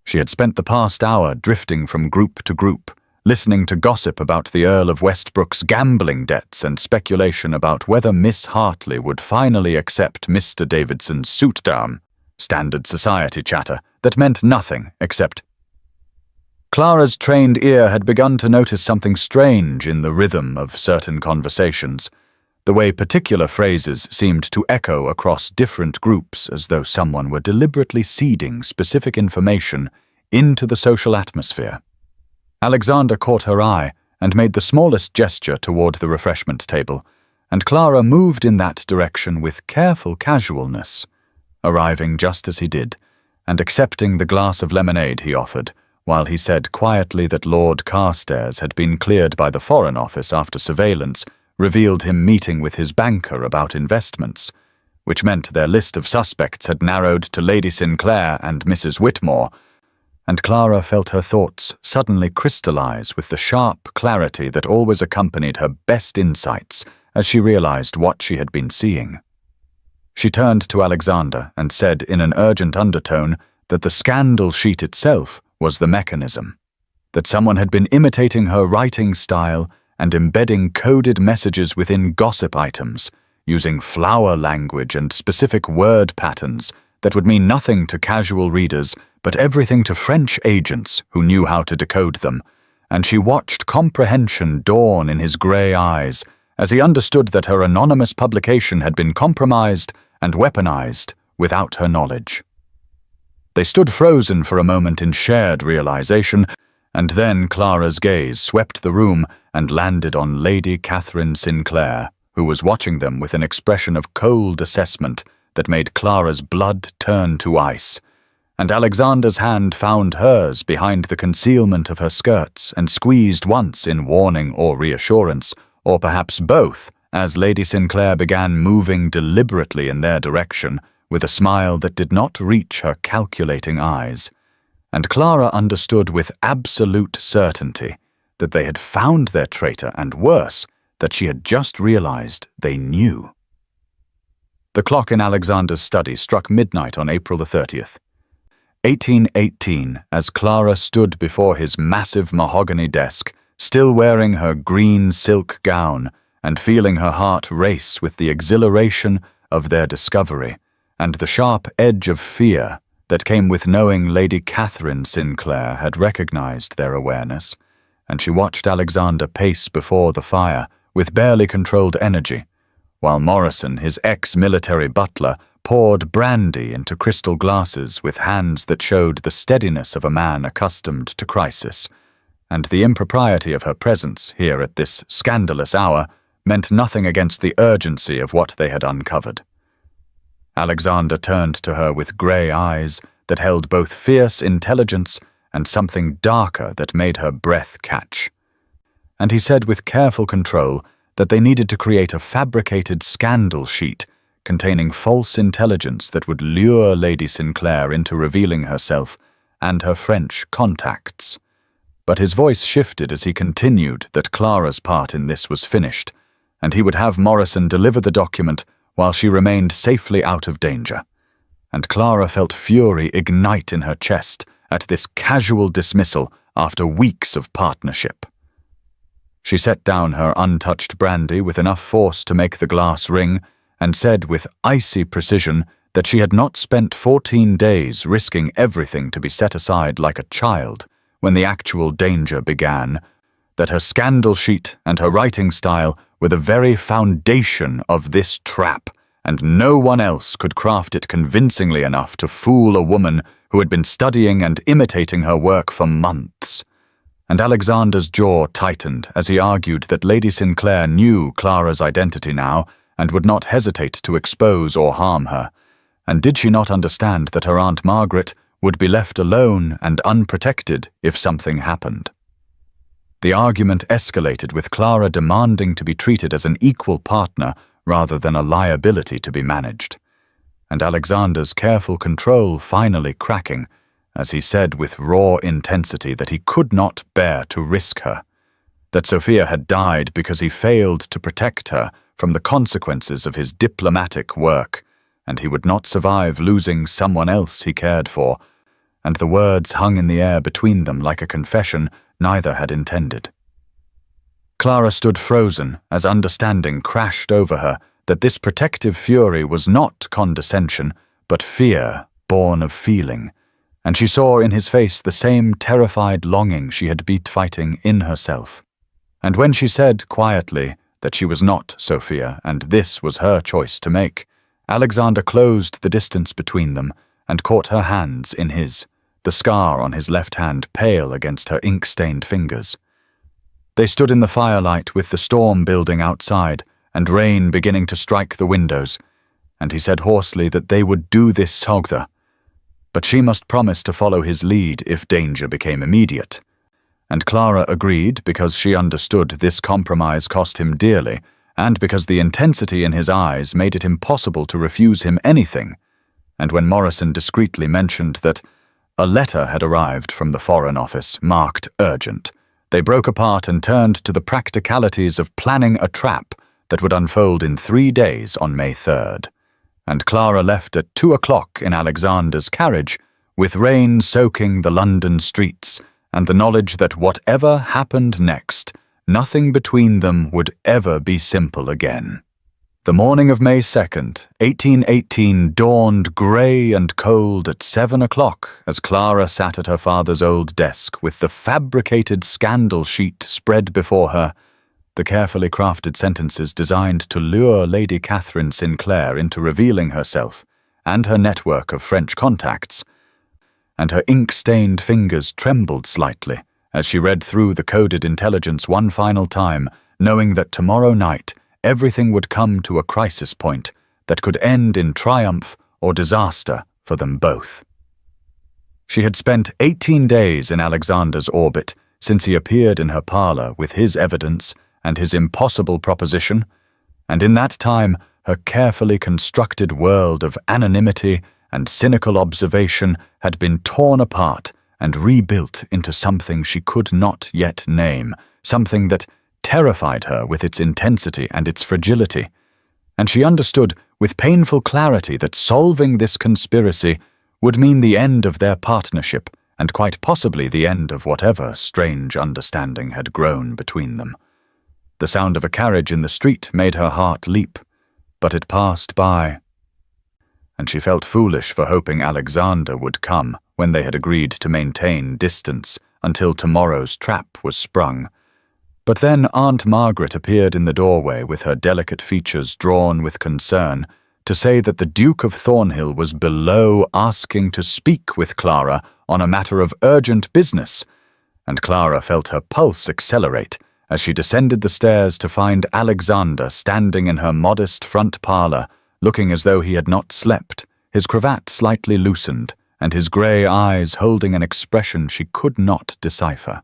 She had spent the past hour drifting from group to group, listening to gossip about the Earl of Westbrook's gambling debts and speculation about whether Miss Hartley would finally accept Mr. Davidson's suit down, standard society chatter that meant nothing except. Clara's trained ear had begun to notice something strange in the rhythm of certain conversations, the way particular phrases seemed to echo across different groups as though someone were deliberately seeding specific information into the social atmosphere. Alexander caught her eye and made the smallest gesture toward the refreshment table, and Clara moved in that direction with careful casualness, arriving just as he did, and accepting the glass of lemonade he offered, while he said quietly that Lord Carstairs had been cleared by the Foreign Office after surveillance revealed him meeting with his banker about investments, which meant their list of suspects had narrowed to Lady Sinclair and Mrs. Whitmore, and Clara felt her thoughts suddenly crystallize with the sharp clarity that always accompanied her best insights as she realized what she had been seeing. She turned to Alexander and said in an urgent undertone that the scandal sheet itself was the mechanism, that someone had been imitating her writing style and embedding coded messages within gossip items, using flower language and specific word patterns that would mean nothing to casual readers but everything to French agents who knew how to decode them, and she watched comprehension dawn in his grey eyes as he understood that her anonymous publication had been compromised and weaponized without her knowledge. They stood frozen for a moment in shared realization, and then Clara's gaze swept the room and landed on Lady Catherine Sinclair, who was watching them with an expression of cold assessment that made Clara's blood turn to ice, and Alexander's hand found hers behind the concealment of her skirts and squeezed once in warning or reassurance, or perhaps both, as Lady Sinclair began moving deliberately in their direction with a smile that did not reach her calculating eyes. And Clara understood with absolute certainty that they had found their traitor, and worse, that she had just realized they knew. The clock in Alexander's study struck midnight on April the 30th. 1818, as Clara stood before his massive mahogany desk, still wearing her green silk gown and feeling her heart race with the exhilaration of their discovery and the sharp edge of fear that came with knowing Lady Catherine Sinclair had recognized their awareness, and she watched Alexander pace before the fire with barely controlled energy, while Morrison, his ex-military butler, poured brandy into crystal glasses with hands that showed the steadiness of a man accustomed to crisis, and the impropriety of her presence here at this scandalous hour meant nothing against the urgency of what they had uncovered. Alexander turned to her with grey eyes that held both fierce intelligence and something darker that made her breath catch. And he said with careful control that they needed to create a fabricated scandal sheet containing false intelligence that would lure Lady Sinclair into revealing herself and her French contacts. But his voice shifted as he continued that Clara's part in this was finished, and he would have Morrison deliver the document while she remained safely out of danger. And Clara felt fury ignite in her chest at this casual dismissal after weeks of partnership. She set down her untouched brandy with enough force to make the glass ring, and said with icy precision that she had not spent 14 days risking everything to be set aside like a child when the actual danger began, that her scandal sheet and her writing style were the very foundation of this trap, and no one else could craft it convincingly enough to fool a woman who had been studying and imitating her work for months. And Alexander's jaw tightened as he argued that Lady Sinclair knew Clara's identity now and would not hesitate to expose or harm her. And did she not understand that her Aunt Margaret would be left alone and unprotected if something happened? The argument escalated, with Clara demanding to be treated as an equal partner rather than a liability to be managed, and Alexander's careful control finally cracking as he said with raw intensity that he could not bear to risk her, that Sophia had died because he failed to protect her from the consequences of his diplomatic work, and he would not survive losing someone else he cared for, and the words hung in the air between them like a confession neither had intended. Clara stood frozen as understanding crashed over her that this protective fury was not condescension, but fear born of feeling, and she saw in his face the same terrified longing she had been fighting in herself. And when she said quietly that she was not Sophia and this was her choice to make, Alexander closed the distance between them and caught her hands in his, the scar on his left hand pale against her ink-stained fingers. They stood in the firelight with the storm building outside and rain beginning to strike the windows, and he said hoarsely that they would do this together, but she must promise to follow his lead if danger became immediate. And Clara agreed because she understood this compromise cost him dearly, and because the intensity in his eyes made it impossible to refuse him anything. And when Morrison discreetly mentioned that a letter had arrived from the Foreign Office marked urgent, they broke apart and turned to the practicalities of planning a trap that would unfold in 3 days on May 3rd. And Clara left at 2 o'clock in Alexander's carriage, with rain soaking the London streets, and the knowledge that whatever happened next, nothing between them would ever be simple again. The morning of May 2nd, 1818 dawned grey and cold at 7 o'clock as Clara sat at her father's old desk with the fabricated scandal sheet spread before her, the carefully crafted sentences designed to lure Lady Catherine Sinclair into revealing herself and her network of French contacts, and her ink-stained fingers trembled slightly as she read through the coded intelligence one final time, knowing that tomorrow night everything would come to a crisis point that could end in triumph or disaster for them both. She had spent 18 days in Alexander's orbit since he appeared in her parlour with his evidence and his impossible proposition, and in that time her carefully constructed world of anonymity and cynical observation had been torn apart and rebuilt into something she could not yet name, something that terrified her with its intensity and its fragility, and she understood with painful clarity that solving this conspiracy would mean the end of their partnership and quite possibly the end of whatever strange understanding had grown between them. The sound of a carriage in the street made her heart leap, but it passed by, and she felt foolish for hoping Alexander would come when they had agreed to maintain distance until tomorrow's trap was sprung. But then Aunt Margaret appeared in the doorway with her delicate features drawn with concern to say that the Duke of Thornhill was below asking to speak with Clara on a matter of urgent business, and Clara felt her pulse accelerate as she descended the stairs to find Alexander standing in her modest front parlour, looking as though he had not slept, his cravat slightly loosened, and his grey eyes holding an expression she could not decipher.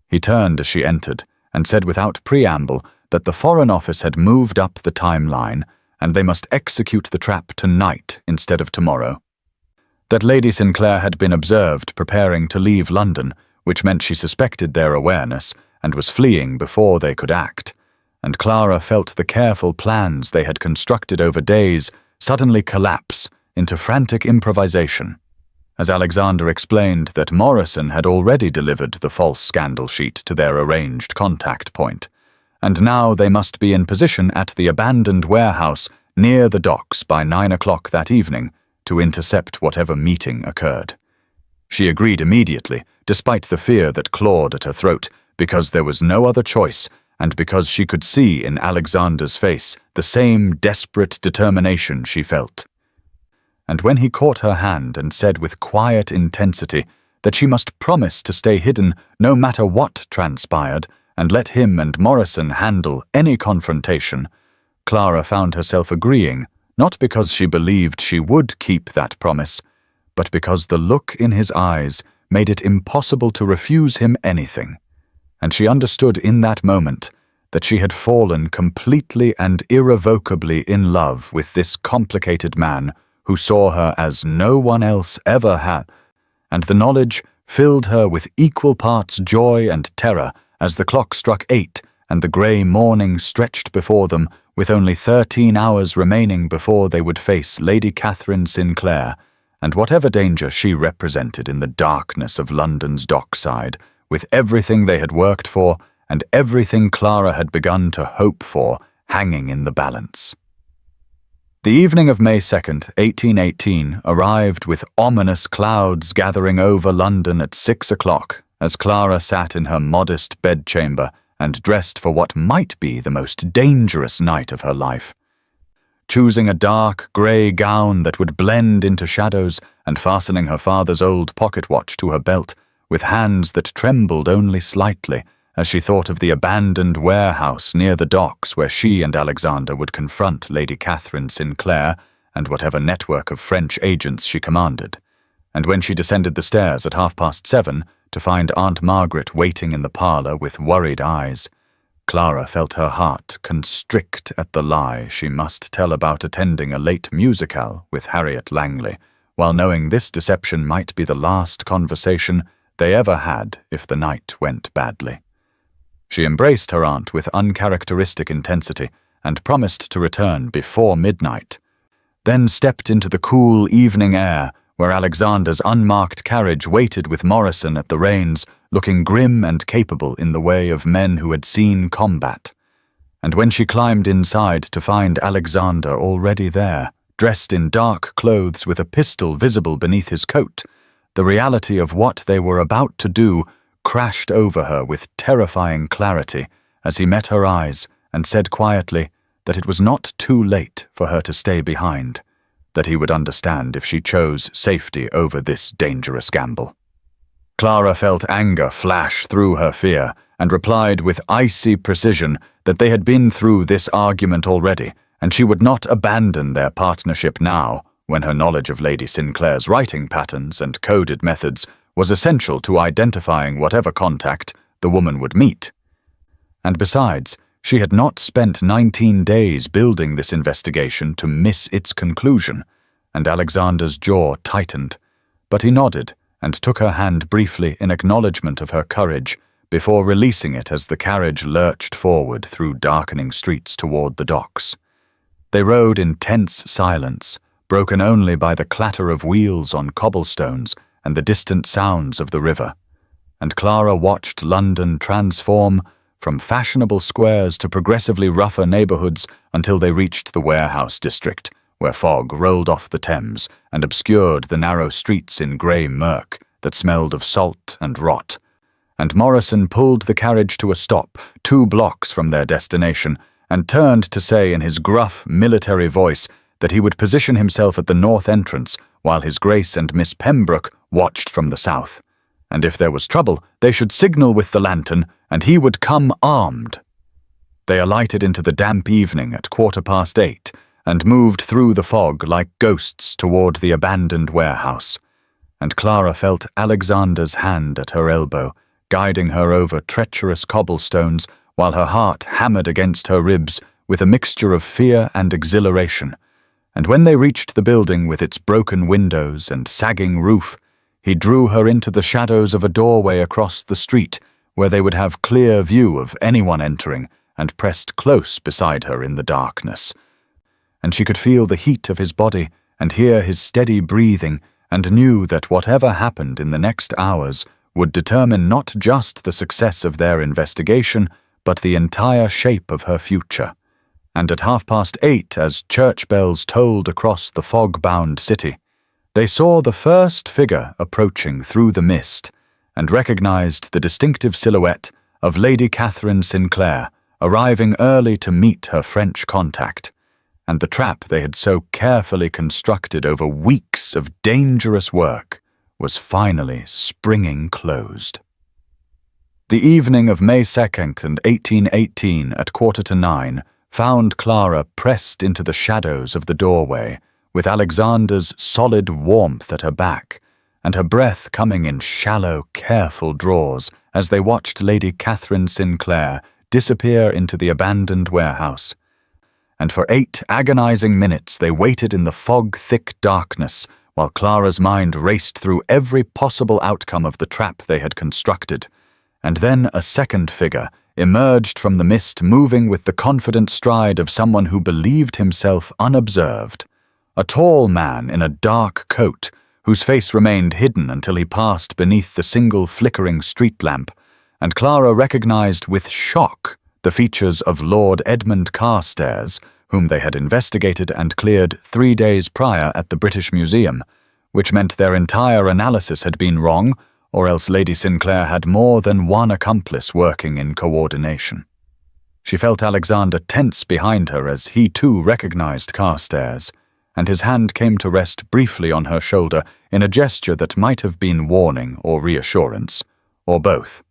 He turned as she entered, and said without preamble that the Foreign Office had moved up the timeline and they must execute the trap tonight instead of tomorrow. That Lady Sinclair had been observed preparing to leave London, which meant she suspected their awareness and was fleeing before they could act, and Clara felt the careful plans they had constructed over days suddenly collapse into frantic improvisation, as Alexander explained that Morrison had already delivered the false scandal sheet to their arranged contact point, and now they must be in position at the abandoned warehouse near the docks by 9 o'clock that evening to intercept whatever meeting occurred. She agreed immediately, despite the fear that clawed at her throat, because there was no other choice, and because she could see in Alexander's face the same desperate determination she felt. And when he caught her hand and said with quiet intensity that she must promise to stay hidden no matter what transpired, and let him and Morrison handle any confrontation, Clara found herself agreeing, not because she believed she would keep that promise, but because the look in his eyes made it impossible to refuse him anything. And she understood in that moment that she had fallen completely and irrevocably in love with this complicated man who saw her as no one else ever had, and the knowledge filled her with equal parts joy and terror as the clock struck 8 and the grey morning stretched before them, with only 13 hours remaining before they would face Lady Catherine Sinclair, and whatever danger she represented in the darkness of London's dockside, with everything they had worked for and everything Clara had begun to hope for hanging in the balance. The evening of May 2nd, 1818, arrived with ominous clouds gathering over London at 6 o'clock, as Clara sat in her modest bedchamber and dressed for what might be the most dangerous night of her life. Choosing a dark, grey gown that would blend into shadows and fastening her father's old pocket watch to her belt, with hands that trembled only slightly as she thought of the abandoned warehouse near the docks where she and Alexander would confront Lady Catherine Sinclair and whatever network of French agents she commanded. And when she descended the stairs at 7:30 to find Aunt Margaret waiting in the parlour with worried eyes, Clara felt her heart constrict at the lie she must tell about attending a late musicale with Harriet Langley, while knowing this deception might be the last conversation they ever had if the night went badly. She embraced her aunt with uncharacteristic intensity and promised to return before midnight, then stepped into the cool evening air where Alexander's unmarked carriage waited with Morrison at the reins, looking grim and capable in the way of men who had seen combat. And when she climbed inside to find Alexander already there, dressed in dark clothes with a pistol visible beneath his coat, the reality of what they were about to do crashed over her with terrifying clarity as he met her eyes and said quietly that it was not too late for her to stay behind, that he would understand if she chose safety over this dangerous gamble. Clara felt anger flash through her fear and replied with icy precision that they had been through this argument already, and she would not abandon their partnership now, when her knowledge of Lady Sinclair's writing patterns and coded methods was essential to identifying whatever contact the woman would meet. And besides, she had not spent 19 days building this investigation to miss its conclusion, and Alexander's jaw tightened, but he nodded and took her hand briefly in acknowledgement of her courage before releasing it as the carriage lurched forward through darkening streets toward the docks. They rode in tense silence, broken only by the clatter of wheels on cobblestones and the distant sounds of the river, and Clara watched London transform from fashionable squares to progressively rougher neighbourhoods until they reached the warehouse district, where fog rolled off the Thames and obscured the narrow streets in grey murk that smelled of salt and rot, and Morrison pulled the carriage to a stop 2 blocks from their destination and turned to say in his gruff military voice that he would position himself at the north entrance while His Grace and Miss Pembroke watched from the south, and if there was trouble they should signal with the lantern and he would come armed. They alighted into the damp evening at 8:15 and moved through the fog like ghosts toward the abandoned warehouse, and Clara felt Alexander's hand at her elbow, guiding her over treacherous cobblestones while her heart hammered against her ribs with a mixture of fear and exhilaration. And when they reached the building with its broken windows and sagging roof, he drew her into the shadows of a doorway across the street where they would have clear view of anyone entering, and pressed close beside her in the darkness. And she could feel the heat of his body and hear his steady breathing, and knew that whatever happened in the next hours would determine not just the success of their investigation, but the entire shape of her future. And at 8:30, as church bells tolled across the fog-bound city, they saw the first figure approaching through the mist, and recognized the distinctive silhouette of Lady Catherine Sinclair arriving early to meet her French contact, and the trap they had so carefully constructed over weeks of dangerous work was finally springing closed. The evening of May 2nd, 1818, at 8:45, found Clara pressed into the shadows of the doorway, with Alexander's solid warmth at her back, and her breath coming in shallow, careful draws as they watched Lady Catherine Sinclair disappear into the abandoned warehouse. And for 8 agonizing minutes they waited in the fog-thick darkness, while Clara's mind raced through every possible outcome of the trap they had constructed. And then a second figure emerged from the mist, moving with the confident stride of someone who believed himself unobserved. A tall man in a dark coat, whose face remained hidden until he passed beneath the single flickering street lamp, and Clara recognized with shock the features of Lord Edmund Carstairs, whom they had investigated and cleared 3 days prior at the British Museum, which meant their entire analysis had been wrong, or else Lady Sinclair had more than one accomplice working in coordination. She felt Alexander tense behind her as he too recognized Carstairs, and his hand came to rest briefly on her shoulder in a gesture that might have been warning or reassurance, or both.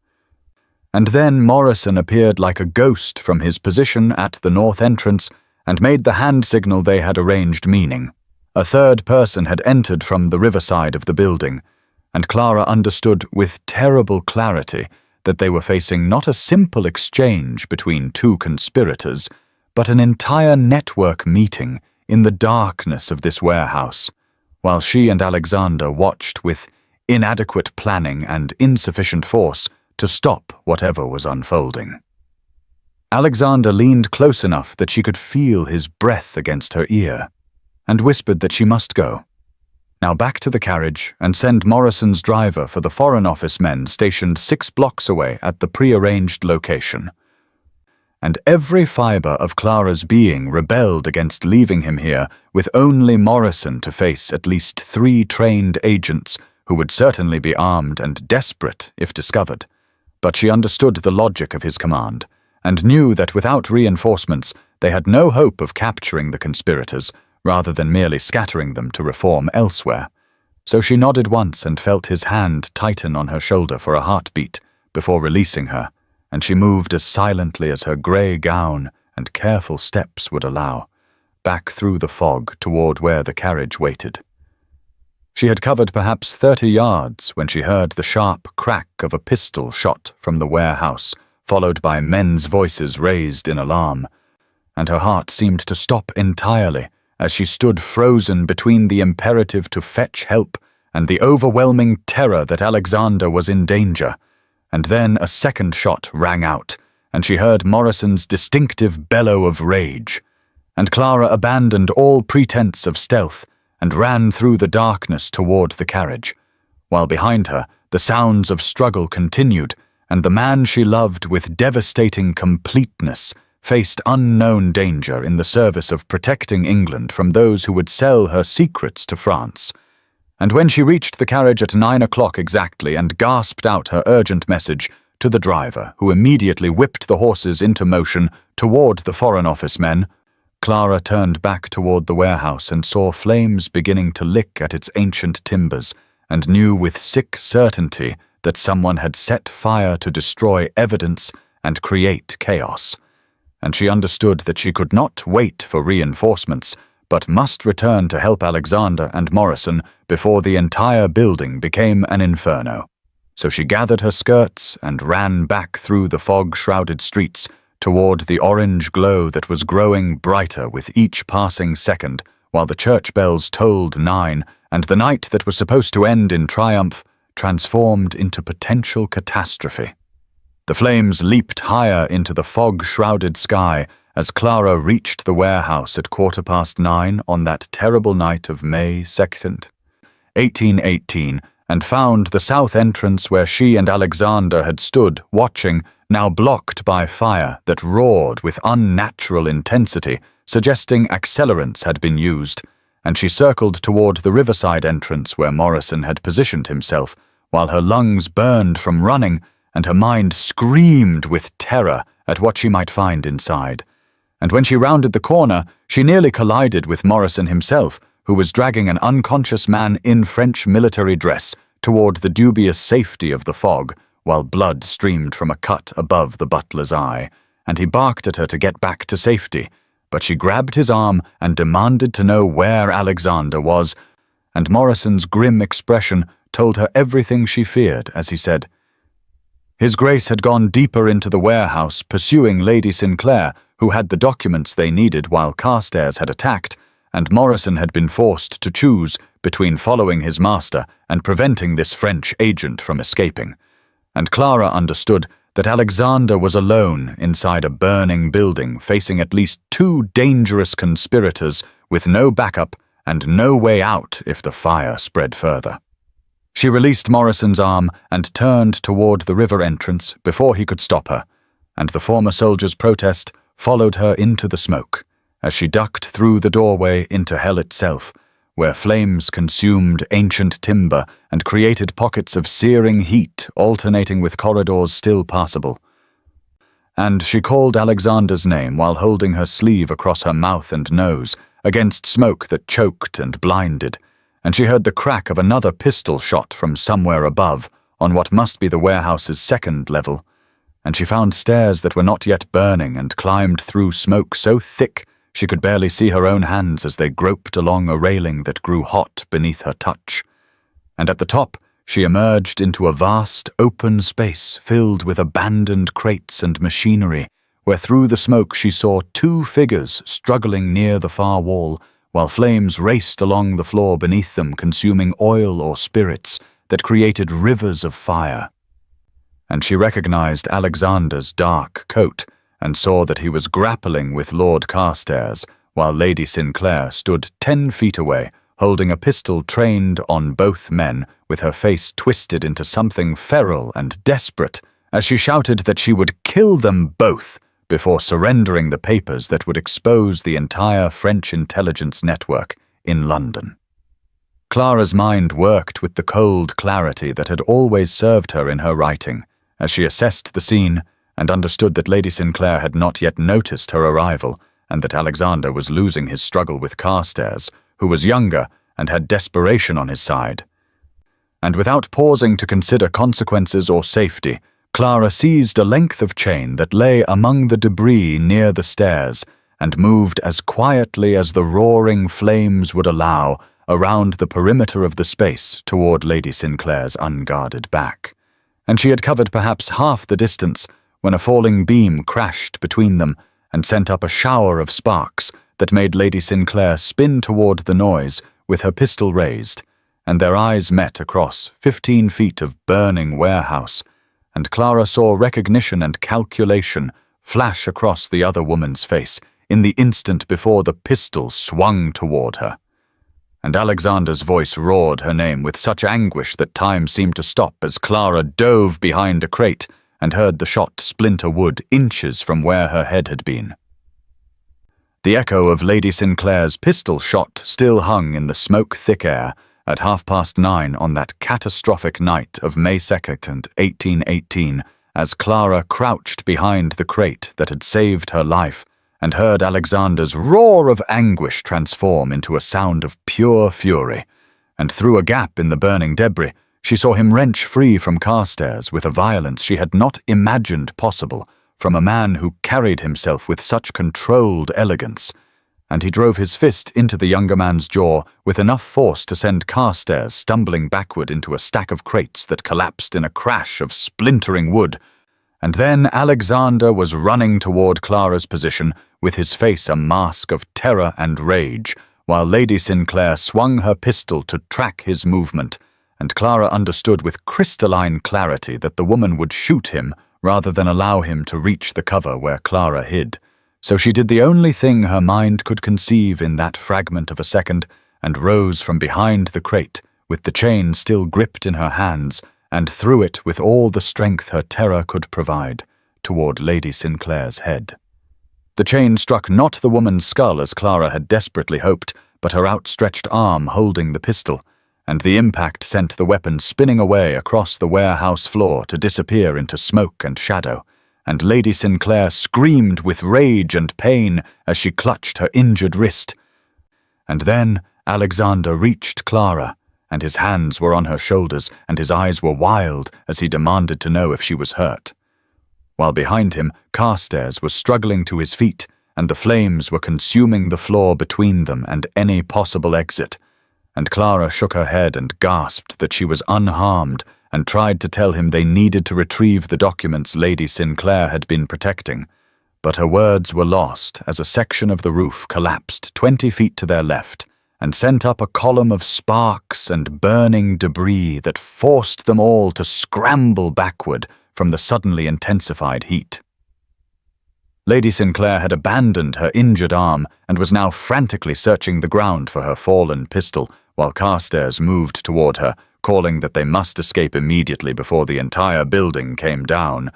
And then Morrison appeared like a ghost from his position at the north entrance and made the hand signal they had arranged, meaning a third person had entered from the riverside of the building, and Clara understood with terrible clarity that they were facing not a simple exchange between 2 conspirators, but an entire network meeting in the darkness of this warehouse, while she and Alexander watched with inadequate planning and insufficient force to stop whatever was unfolding. Alexander leaned close enough that she could feel his breath against her ear, and whispered that she must go. Now back to the carriage and send Morrison's driver for the Foreign Office men stationed 6 blocks away at the prearranged location. And every fibre of Clara's being rebelled against leaving him here with only Morrison to face at least 3 trained agents who would certainly be armed and desperate if discovered. But she understood the logic of his command, and knew that without reinforcements they had no hope of capturing the conspirators, rather than merely scattering them to reform elsewhere. So she nodded once and felt his hand tighten on her shoulder for a heartbeat before releasing her, and she moved as silently as her grey gown and careful steps would allow, back through the fog toward where the carriage waited. She had covered perhaps 30 yards when she heard the sharp crack of a pistol shot from the warehouse, followed by men's voices raised in alarm, and her heart seemed to stop entirely as she stood frozen between the imperative to fetch help and the overwhelming terror that Alexander was in danger. And then a second shot rang out, and she heard Morrison's distinctive bellow of rage, and Clara abandoned all pretense of stealth and ran through the darkness toward the carriage, while behind her the sounds of struggle continued, and the man she loved with devastating completeness faced unknown danger in the service of protecting England from those who would sell her secrets to France. And when she reached the carriage at 9 o'clock exactly and gasped out her urgent message to the driver, who immediately whipped the horses into motion toward the Foreign Office men, Clara turned back toward the warehouse and saw flames beginning to lick at its ancient timbers, and knew with sick certainty that someone had set fire to destroy evidence and create chaos. And she understood that she could not wait for reinforcements, but must return to help Alexander and Morrison before the entire building became an inferno. So she gathered her skirts and ran back through the fog-shrouded streets toward the orange glow that was growing brighter with each passing second, while the church bells tolled 9, and the night that was supposed to end in triumph transformed into potential catastrophe. The flames leaped higher into the fog-shrouded sky as Clara reached the warehouse at 9:15 on that terrible night of May 2nd, 1818, and found the south entrance where she and Alexander had stood watching, now blocked by fire that roared with unnatural intensity, suggesting accelerants had been used, and she circled toward the riverside entrance where Morrison had positioned himself, while her lungs burned from running and her mind screamed with terror at what she might find inside. And when she rounded the corner, she nearly collided with Morrison himself, who was dragging an unconscious man in French military dress toward the dubious safety of the fog, while blood streamed from a cut above the butler's eye, and he barked at her to get back to safety. But she grabbed his arm and demanded to know where Alexander was, and Morrison's grim expression told her everything she feared as he said, "His Grace had gone deeper into the warehouse, pursuing Lady Sinclair, who had the documents they needed while Carstairs had attacked, and Morrison had been forced to choose between following his master and preventing this French agent from escaping. And Clara understood that Alexander was alone inside a burning building, facing at least 2 dangerous conspirators with no backup and no way out if the fire spread further. She released Morrison's arm and turned toward the river entrance before he could stop her, and the former soldier's protest followed her into the smoke as she ducked through the doorway into hell itself, where flames consumed ancient timber and created pockets of searing heat alternating with corridors still passable. And she called Alexander's name while holding her sleeve across her mouth and nose against smoke that choked and blinded, and she heard the crack of another pistol shot from somewhere above on what must be the warehouse's 2nd level, and she found stairs that were not yet burning and climbed through smoke so thick she could barely see her own hands as they groped along a railing that grew hot beneath her touch. And at the top, she emerged into a vast, open space filled with abandoned crates and machinery, where through the smoke she saw 2 figures struggling near the far wall, while flames raced along the floor beneath them, consuming oil or spirits that created rivers of fire. And she recognized Alexander's dark coat, and saw that he was grappling with Lord Carstairs, while Lady Sinclair stood 10 feet away, holding a pistol trained on both men, with her face twisted into something feral and desperate, as she shouted that she would kill them both before surrendering the papers that would expose the entire French intelligence network in London. Clara's mind worked with the cold clarity that had always served her in her writing, as she assessed the scene and understood that Lady Sinclair had not yet noticed her arrival, and that Alexander was losing his struggle with Carstairs, who was younger and had desperation on his side. And without pausing to consider consequences or safety, Clara seized a length of chain that lay among the debris near the stairs and moved as quietly as the roaring flames would allow around the perimeter of the space toward Lady Sinclair's unguarded back. And she had covered perhaps half the distance when a falling beam crashed between them and sent up a shower of sparks that made Lady Sinclair spin toward the noise with her pistol raised, and their eyes met across 15 feet of burning warehouse, and Clara saw recognition and calculation flash across the other woman's face in the instant before the pistol swung toward her. And Alexander's voice roared her name with such anguish that time seemed to stop as Clara dove behind a crate and heard the shot splinter wood inches from where her head had been. The echo of Lady Sinclair's pistol shot still hung in the smoke-thick air at 9:30 on that catastrophic night of May 2nd, 1818, as Clara crouched behind the crate that had saved her life and heard Alexander's roar of anguish transform into a sound of pure fury, and through a gap in the burning debris, she saw him wrench free from Carstairs with a violence she had not imagined possible from a man who carried himself with such controlled elegance, and he drove his fist into the younger man's jaw with enough force to send Carstairs stumbling backward into a stack of crates that collapsed in a crash of splintering wood. And then Alexander was running toward Clara's position with his face a mask of terror and rage, while Lady Sinclair swung her pistol to track his movement, and Clara understood with crystalline clarity that the woman would shoot him rather than allow him to reach the cover where Clara hid. So she did the only thing her mind could conceive in that fragment of a second, and rose from behind the crate, with the chain still gripped in her hands, and threw it with all the strength her terror could provide, toward Lady Sinclair's head. The chain struck not the woman's skull as Clara had desperately hoped, but her outstretched arm holding the pistol, and the impact sent the weapon spinning away across the warehouse floor to disappear into smoke and shadow, and Lady Sinclair screamed with rage and pain as she clutched her injured wrist. And then Alexander reached Clara, and his hands were on her shoulders, and his eyes were wild as he demanded to know if she was hurt. While behind him, Carstairs was struggling to his feet, and the flames were consuming the floor between them and any possible exit. And Clara shook her head and gasped that she was unharmed, and tried to tell him they needed to retrieve the documents Lady Sinclair had been protecting. But her words were lost as a section of the roof collapsed 20 feet to their left and sent up a column of sparks and burning debris that forced them all to scramble backward from the suddenly intensified heat. Lady Sinclair had abandoned her injured arm and was now frantically searching the ground for her fallen pistol, while Carstairs moved toward her, calling that they must escape immediately before the entire building came down.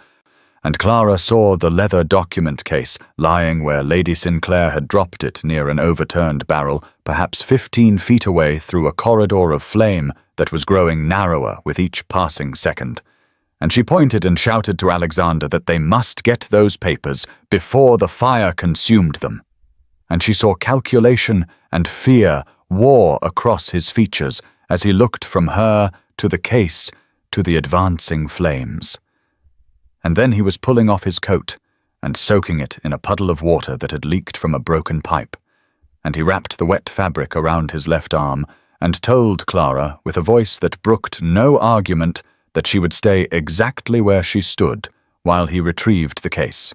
And Clara saw the leather document case lying where Lady Sinclair had dropped it near an overturned barrel, perhaps 15 feet away through a corridor of flame that was growing narrower with each passing second. And she pointed and shouted to Alexander that they must get those papers before the fire consumed them. And she saw calculation and fear war across his features as he looked from her to the case to the advancing flames. And then he was pulling off his coat and soaking it in a puddle of water that had leaked from a broken pipe. And he wrapped the wet fabric around his left arm and told Clara, with a voice that brooked no argument, that she would stay exactly where she stood while he retrieved the case.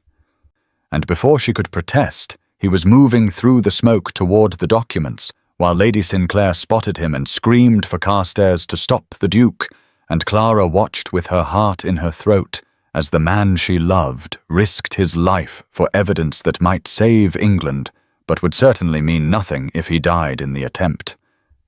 And before she could protest, he was moving through the smoke toward the documents, while Lady Sinclair spotted him and screamed for Carstairs to stop the Duke, and Clara watched with her heart in her throat as the man she loved risked his life for evidence that might save England, but would certainly mean nothing if he died in the attempt.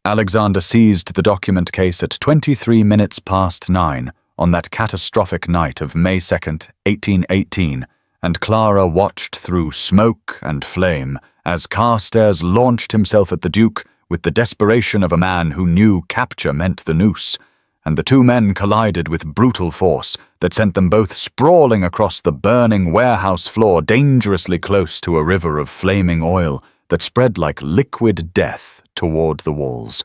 Alexander seized the document case at 23 minutes past 9 on that catastrophic night of May 2nd, 1818, and Clara watched through smoke and flame as Carstairs launched himself at the Duke with the desperation of a man who knew capture meant the noose, and the two men collided with brutal force that sent them both sprawling across the burning warehouse floor dangerously close to a river of flaming oil that spread like liquid death toward the walls.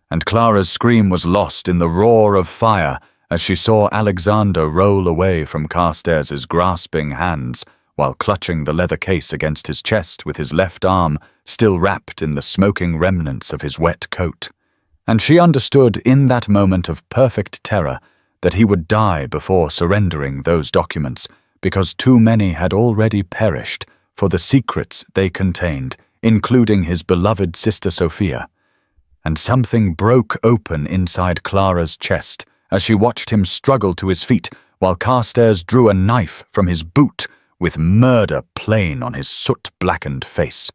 And Clara's scream was lost in the roar of fire as she saw Alexander roll away from Carstairs' grasping hands while clutching the leather case against his chest with his left arm still wrapped in the smoking remnants of his wet coat. And she understood in that moment of perfect terror that he would die before surrendering those documents, because too many had already perished for the secrets they contained, including his beloved sister Sophia. And something broke open inside Clara's chest as she watched him struggle to his feet while Carstairs drew a knife from his boot with murder plain on his soot-blackened face.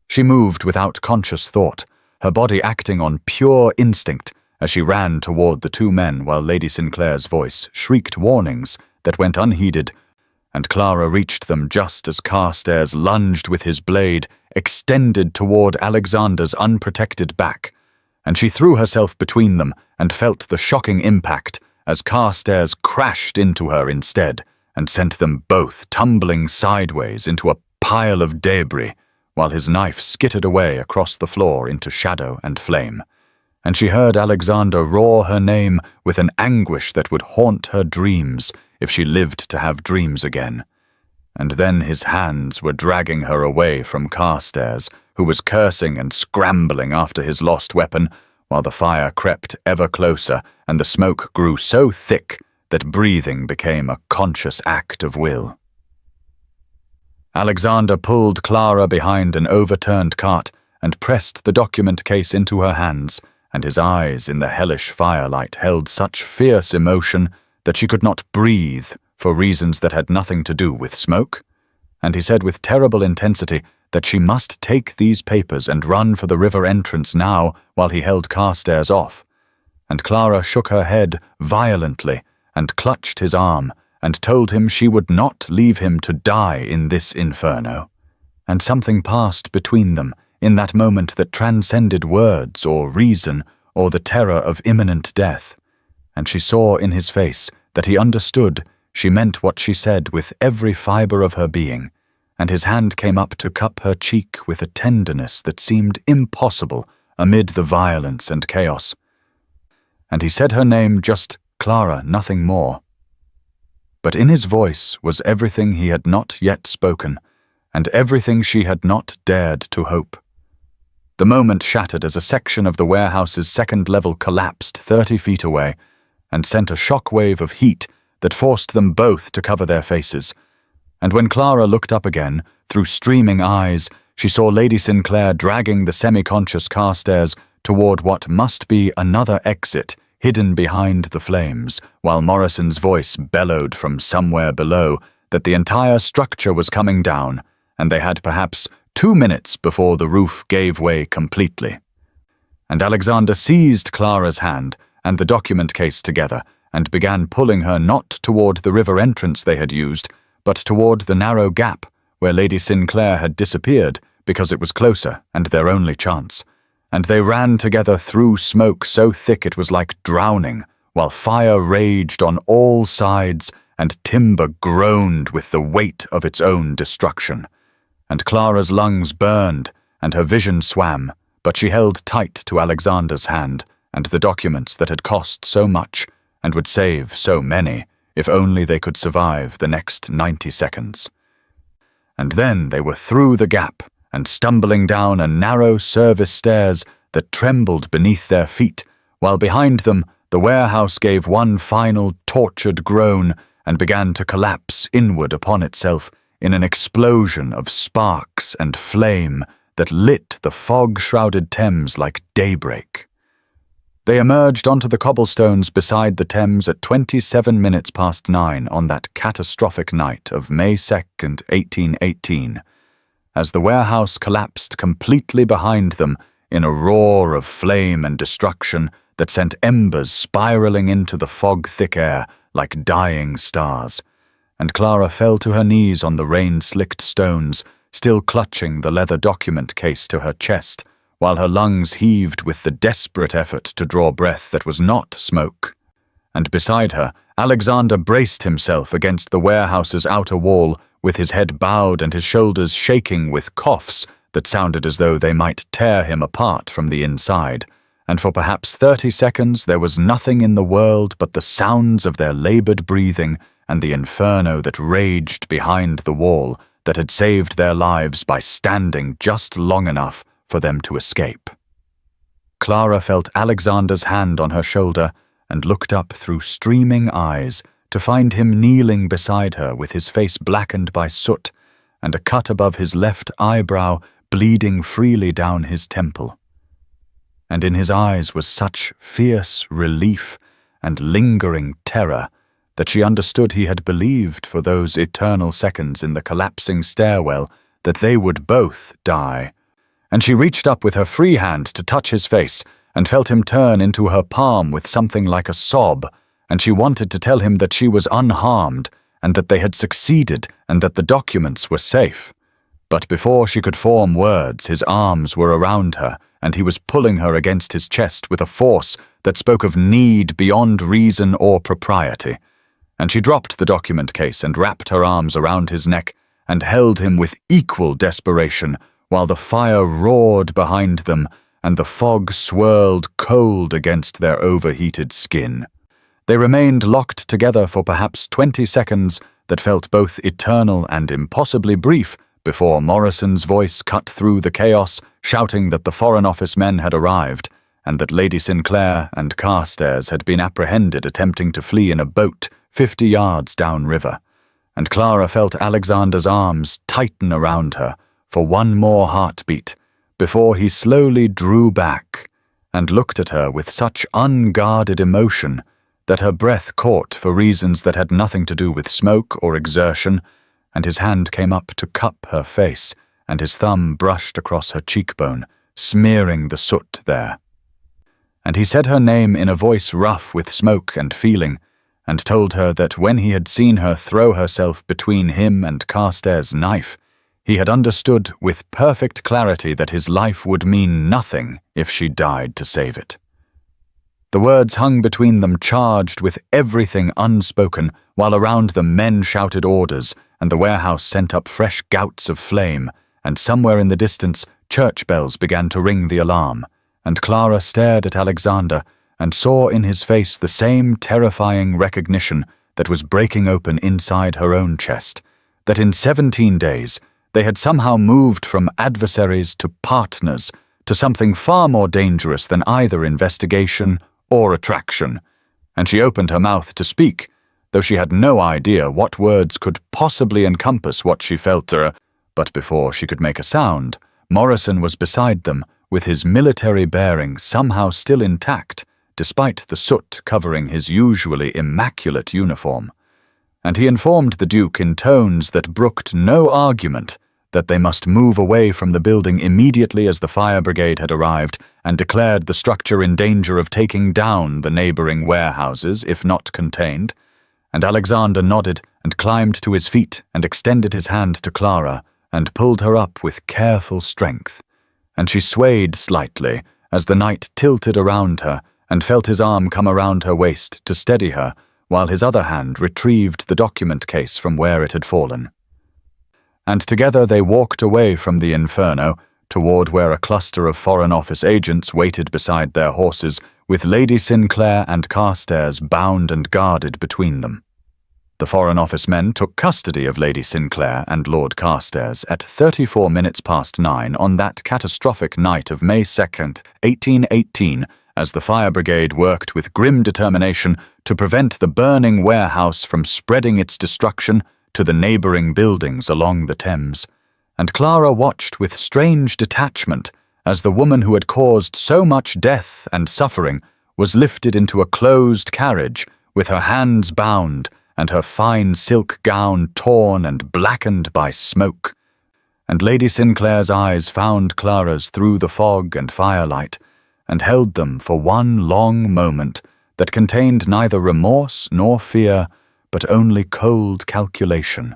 She moved without conscious thought, her body acting on pure instinct as she ran toward the two men while Lady Sinclair's voice shrieked warnings that went unheeded, and Clara reached them just as Carstairs lunged with his blade extended toward Alexander's unprotected back, and she threw herself between them and felt the shocking impact as Carstairs crashed into her instead and sent them both tumbling sideways into a pile of debris, while his knife skittered away across the floor into shadow and flame. And she heard Alexander roar her name with an anguish that would haunt her dreams if she lived to have dreams again. And then his hands were dragging her away from Carstairs, who was cursing and scrambling after his lost weapon, while the fire crept ever closer and the smoke grew so thick that breathing became a conscious act of will. Alexander pulled Clara behind an overturned cart and pressed the document case into her hands, and his eyes in the hellish firelight held such fierce emotion that she could not breathe for reasons that had nothing to do with smoke. And he said with terrible intensity that she must take these papers and run for the river entrance now while he held Carstairs off. And Clara shook her head violently and clutched his arm and told him she would not leave him to die in this inferno. And something passed between them in that moment that transcended words or reason or the terror of imminent death. And she saw in his face that he understood She meant what she said with every fibre of her being, and his hand came up to cup her cheek with a tenderness that seemed impossible amid the violence and chaos. And he said her name, just Clara, nothing more. But in his voice was everything he had not yet spoken, and everything she had not dared to hope. The moment shattered as a section of the warehouse's second level collapsed 30 feet away and sent a shock-wave of heat that forced them both to cover their faces. And when Clara looked up again, through streaming eyes, she saw Lady Sinclair dragging the semi-conscious Carstairs toward what must be another exit hidden behind the flames, while Morrison's voice bellowed from somewhere below that the entire structure was coming down, and they had perhaps 2 minutes before the roof gave way completely. And Alexander seized Clara's hand and the document case together and began pulling her not toward the river entrance they had used, but toward the narrow gap where Lady Sinclair had disappeared because it was closer and their only chance. And they ran together through smoke so thick it was like drowning, while fire raged on all sides and timber groaned with the weight of its own destruction. And Clara's lungs burned and her vision swam, but she held tight to Alexander's hand and the documents that had cost so much and would save so many if only they could survive the next 90 seconds. And then they were through the gap and stumbling down a narrow service stairs that trembled beneath their feet, while behind them the warehouse gave one final tortured groan and began to collapse inward upon itself in an explosion of sparks and flame that lit the fog-shrouded Thames like daybreak. They emerged onto the cobblestones beside the Thames at 27 minutes past 9 on that catastrophic night of May 2nd, 1818, as the warehouse collapsed completely behind them in a roar of flame and destruction that sent embers spiraling into the fog-thick air like dying stars. And Clara fell to her knees on the rain-slicked stones, still clutching the leather document case to her chest, while her lungs heaved with the desperate effort to draw breath that was not smoke. And beside her, Alexander braced himself against the warehouse's outer wall, with his head bowed and his shoulders shaking with coughs that sounded as though they might tear him apart from the inside. And for perhaps 30 seconds there was nothing in the world but the sounds of their labored breathing and the inferno that raged behind the wall that had saved their lives by standing just long enough for them to escape. Clara felt Alexander's hand on her shoulder and looked up through streaming eyes to find him kneeling beside her with his face blackened by soot and a cut above his left eyebrow bleeding freely down his temple. And in his eyes was such fierce relief and lingering terror that she understood he had believed for those eternal seconds in the collapsing stairwell that they would both die. And she reached up with her free hand to touch his face and felt him turn into her palm with something like a sob, and she wanted to tell him that she was unharmed and that they had succeeded and that the documents were safe. But before she could form words, his arms were around her, and he was pulling her against his chest with a force that spoke of need beyond reason or propriety. And she dropped the document case and wrapped her arms around his neck and held him with equal desperation, while the fire roared behind them and the fog swirled cold against their overheated skin. They remained locked together for perhaps 20 seconds that felt both eternal and impossibly brief before Morrison's voice cut through the chaos, shouting that the Foreign Office men had arrived and that Lady Sinclair and Carstairs had been apprehended attempting to flee in a boat 50 yards downriver. And Clara felt Alexander's arms tighten around her for one more heartbeat before he slowly drew back and looked at her with such unguarded emotion that her breath caught for reasons that had nothing to do with smoke or exertion, and his hand came up to cup her face, and his thumb brushed across her cheekbone, smearing the soot there. And he said her name in a voice rough with smoke and feeling, and told her that when he had seen her throw herself between him and Carstairs' knife, he had understood with perfect clarity that his life would mean nothing if she died to save it. The words hung between them, charged with everything unspoken, while around them men shouted orders, and the warehouse sent up fresh gouts of flame, and somewhere in the distance church bells began to ring the alarm, and Clara stared at Alexander and saw in his face the same terrifying recognition that was breaking open inside her own chest, that in 17 days they had somehow moved from adversaries to partners, to something far more dangerous than either investigation or attraction. And she opened her mouth to speak, though she had no idea what words could possibly encompass what she felt. But before she could make a sound, Morrison was beside them, with his military bearing somehow still intact, despite the soot covering his usually immaculate uniform. And he informed the Duke in tones that brooked no argument that they must move away from the building immediately as the fire brigade had arrived, and declared the structure in danger of taking down the neighboring warehouses if not contained. And Alexander nodded and climbed to his feet and extended his hand to Clara and pulled her up with careful strength. And she swayed slightly as the knight tilted around her and felt his arm come around her waist to steady her, while his other hand retrieved the document case from where it had fallen. And together they walked away from the inferno toward where a cluster of Foreign Office agents waited beside their horses, with Lady Sinclair and Carstairs bound and guarded between them. The Foreign Office men took custody of Lady Sinclair and Lord Carstairs at 9:34 on that catastrophic night of May 2nd, 1818, as the fire brigade worked with grim determination to prevent the burning warehouse from spreading its destruction to the neighboring buildings along the Thames. And Clara watched with strange detachment as the woman who had caused so much death and suffering was lifted into a closed carriage with her hands bound and her fine silk gown torn and blackened by smoke. And Lady Sinclair's eyes found Clara's through the fog and firelight, and held them for one long moment that contained neither remorse nor fear, but only cold calculation.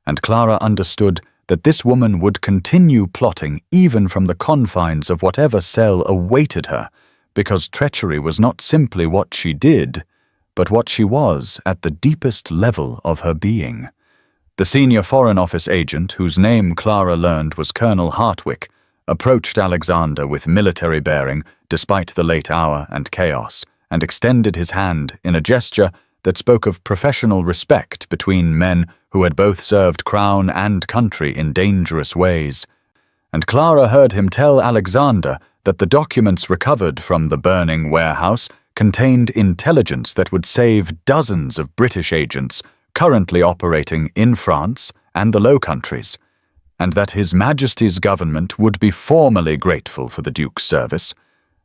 And Clara understood that this woman would continue plotting even from the confines of whatever cell awaited her, because treachery was not simply what she did, but what she was at the deepest level of her being. The senior Foreign Office agent, whose name Clara learned was Colonel Hartwick, approached Alexander with military bearing despite the late hour and chaos, and extended his hand in a gesture that spoke of professional respect between men who had both served crown and country in dangerous ways. And Clara heard him tell Alexander that the documents recovered from the burning warehouse contained intelligence that would save dozens of British agents currently operating in France and the Low Countries, and that His Majesty's government would be formally grateful for the Duke's service,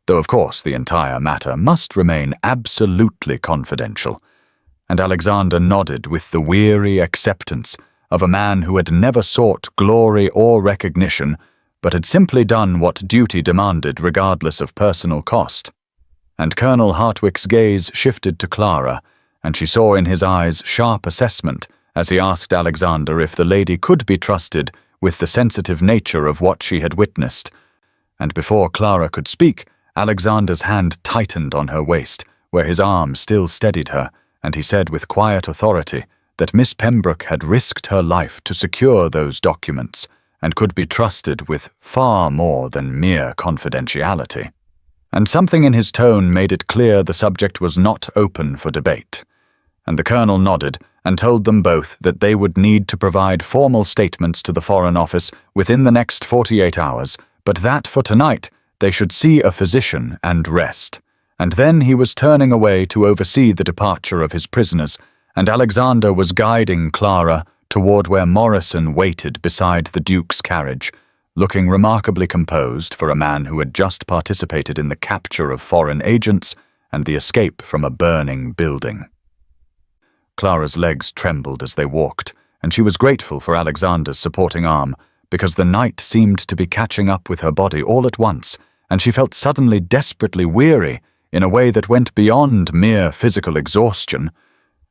though of course the entire matter must remain absolutely confidential. And Alexander nodded with the weary acceptance of a man who had never sought glory or recognition, but had simply done what duty demanded regardless of personal cost. And Colonel Hartwick's gaze shifted to Clara, and she saw in his eyes sharp assessment as he asked Alexander if the lady could be trusted with the sensitive nature of what she had witnessed. And before Clara could speak, Alexander's hand tightened on her waist, where his arm still steadied her, and he said with quiet authority that Miss Pembroke had risked her life to secure those documents and could be trusted with far more than mere confidentiality. And something in his tone made it clear the subject was not open for debate. And the colonel nodded and told them both that they would need to provide formal statements to the Foreign Office within the next 48 hours, but that for tonight they should see a physician and rest. And then he was turning away to oversee the departure of his prisoners, and Alexander was guiding Clara toward where Morrison waited beside the Duke's carriage, looking remarkably composed for a man who had just participated in the capture of foreign agents and the escape from a burning building. Clara's legs trembled as they walked, and she was grateful for Alexander's supporting arm, because the night seemed to be catching up with her body all at once, and she felt suddenly desperately weary in a way that went beyond mere physical exhaustion.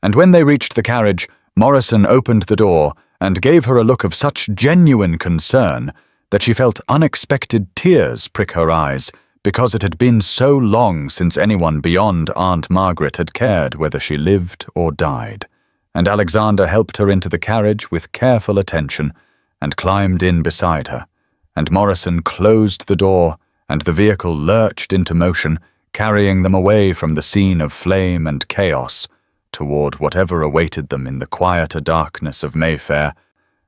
And when they reached the carriage, Morrison opened the door and gave her a look of such genuine concern that she felt unexpected tears prick her eyes because it had been so long since anyone beyond Aunt Margaret had cared whether she lived or died, and Alexander helped her into the carriage with careful attention and climbed in beside her, and Morrison closed the door, and the vehicle lurched into motion, carrying them away from the scene of flame and chaos toward whatever awaited them in the quieter darkness of Mayfair,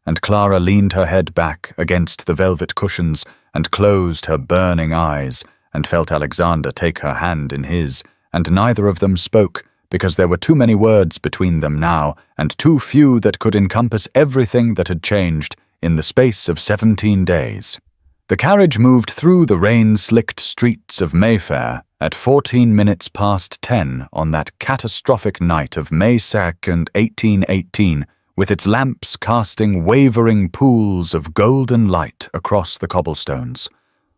and Clara leaned her head back against the velvet cushions and closed her burning eyes and felt Alexander take her hand in his, and neither of them spoke, because there were too many words between them now, and too few that could encompass everything that had changed in the space of 17 days. The carriage moved through the rain-slicked streets of Mayfair at 14 minutes past 10 on that catastrophic night of May 2nd, 1818, with its lamps casting wavering pools of golden light across the cobblestones,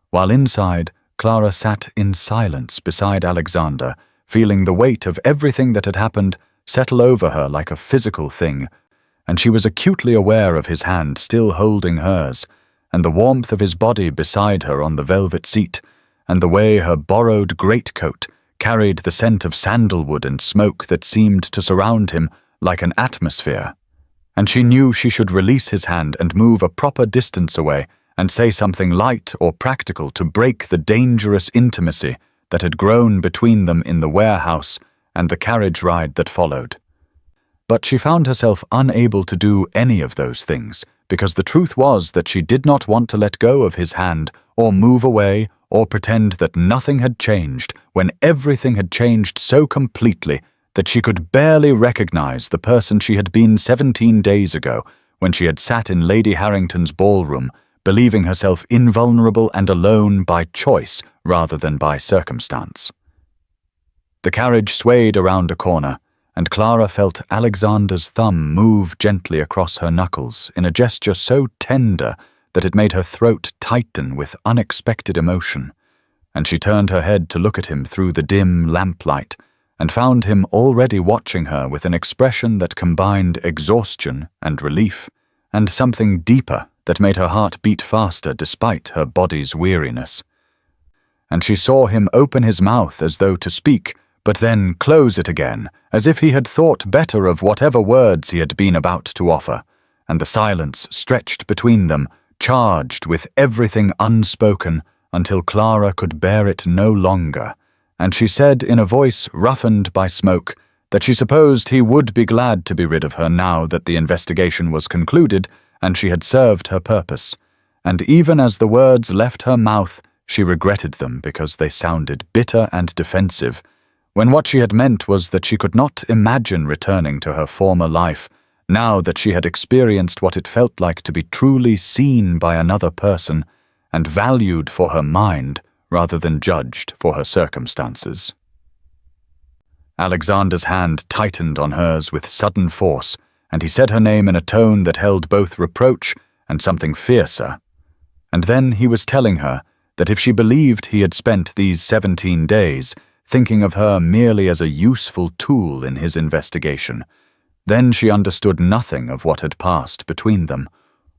while inside Clara sat in silence beside Alexander, feeling the weight of everything that had happened settle over her like a physical thing, and she was acutely aware of his hand still holding hers, and the warmth of his body beside her on the velvet seat, and the way her borrowed greatcoat carried the scent of sandalwood and smoke that seemed to surround him like an atmosphere. And she knew she should release his hand and move a proper distance away and say something light or practical to break the dangerous intimacy that had grown between them in the warehouse and the carriage ride that followed. But she found herself unable to do any of those things, because the truth was that she did not want to let go of his hand or move away or pretend that nothing had changed when everything had changed so completely that she could barely recognize the person she had been 17 days ago when she had sat in Lady Harrington's ballroom, believing herself invulnerable and alone by choice rather than by circumstance. The carriage swayed around a corner, and Clara felt Alexander's thumb move gently across her knuckles in a gesture so tender that it made her throat tighten with unexpected emotion, and she turned her head to look at him through the dim lamplight, and found him already watching her with an expression that combined exhaustion and relief, and something deeper that made her heart beat faster despite her body's weariness. And she saw him open his mouth as though to speak, but then close it again, as if he had thought better of whatever words he had been about to offer, and the silence stretched between them, charged with everything unspoken, until Clara could bear it no longer, and she said in a voice roughened by smoke that she supposed he would be glad to be rid of her now that the investigation was concluded and she had served her purpose, and even as the words left her mouth, she regretted them because they sounded bitter and defensive, when what she had meant was that she could not imagine returning to her former life, now that she had experienced what it felt like to be truly seen by another person and valued for her mind rather than judged for her circumstances. Alexander's hand tightened on hers with sudden force, and he said her name in a tone that held both reproach and something fiercer. And then he was telling her that if she believed he had spent these 17 days thinking of her merely as a useful tool in his investigation, then she understood nothing of what had passed between them,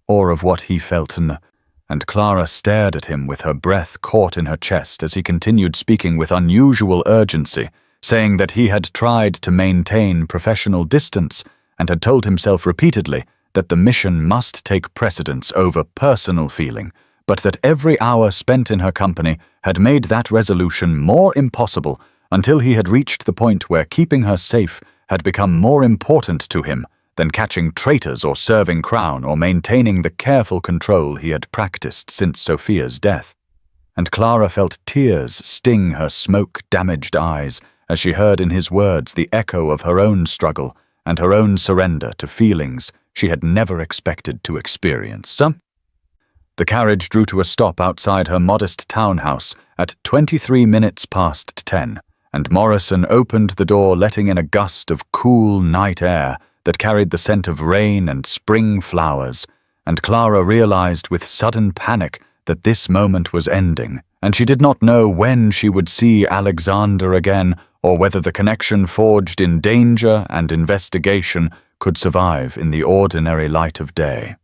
or of what he felt, and Clara stared at him with her breath caught in her chest as he continued speaking with unusual urgency, saying that he had tried to maintain professional distance and had told himself repeatedly that the mission must take precedence over personal feeling, but that every hour spent in her company had made that resolution more impossible until he had reached the point where keeping her safe had become more important to him than catching traitors or serving Crown or maintaining the careful control he had practiced since Sophia's death. And Clara felt tears sting her smoke-damaged eyes as she heard in his words the echo of her own struggle and her own surrender to feelings she had never expected to experience. The carriage drew to a stop outside her modest townhouse at 23 minutes past 10, and Morrison opened the door, letting in a gust of cool night air that carried the scent of rain and spring flowers, and Clara realized with sudden panic that this moment was ending, and she did not know when she would see Alexander again, or whether the connection forged in danger and investigation could survive in the ordinary light of day.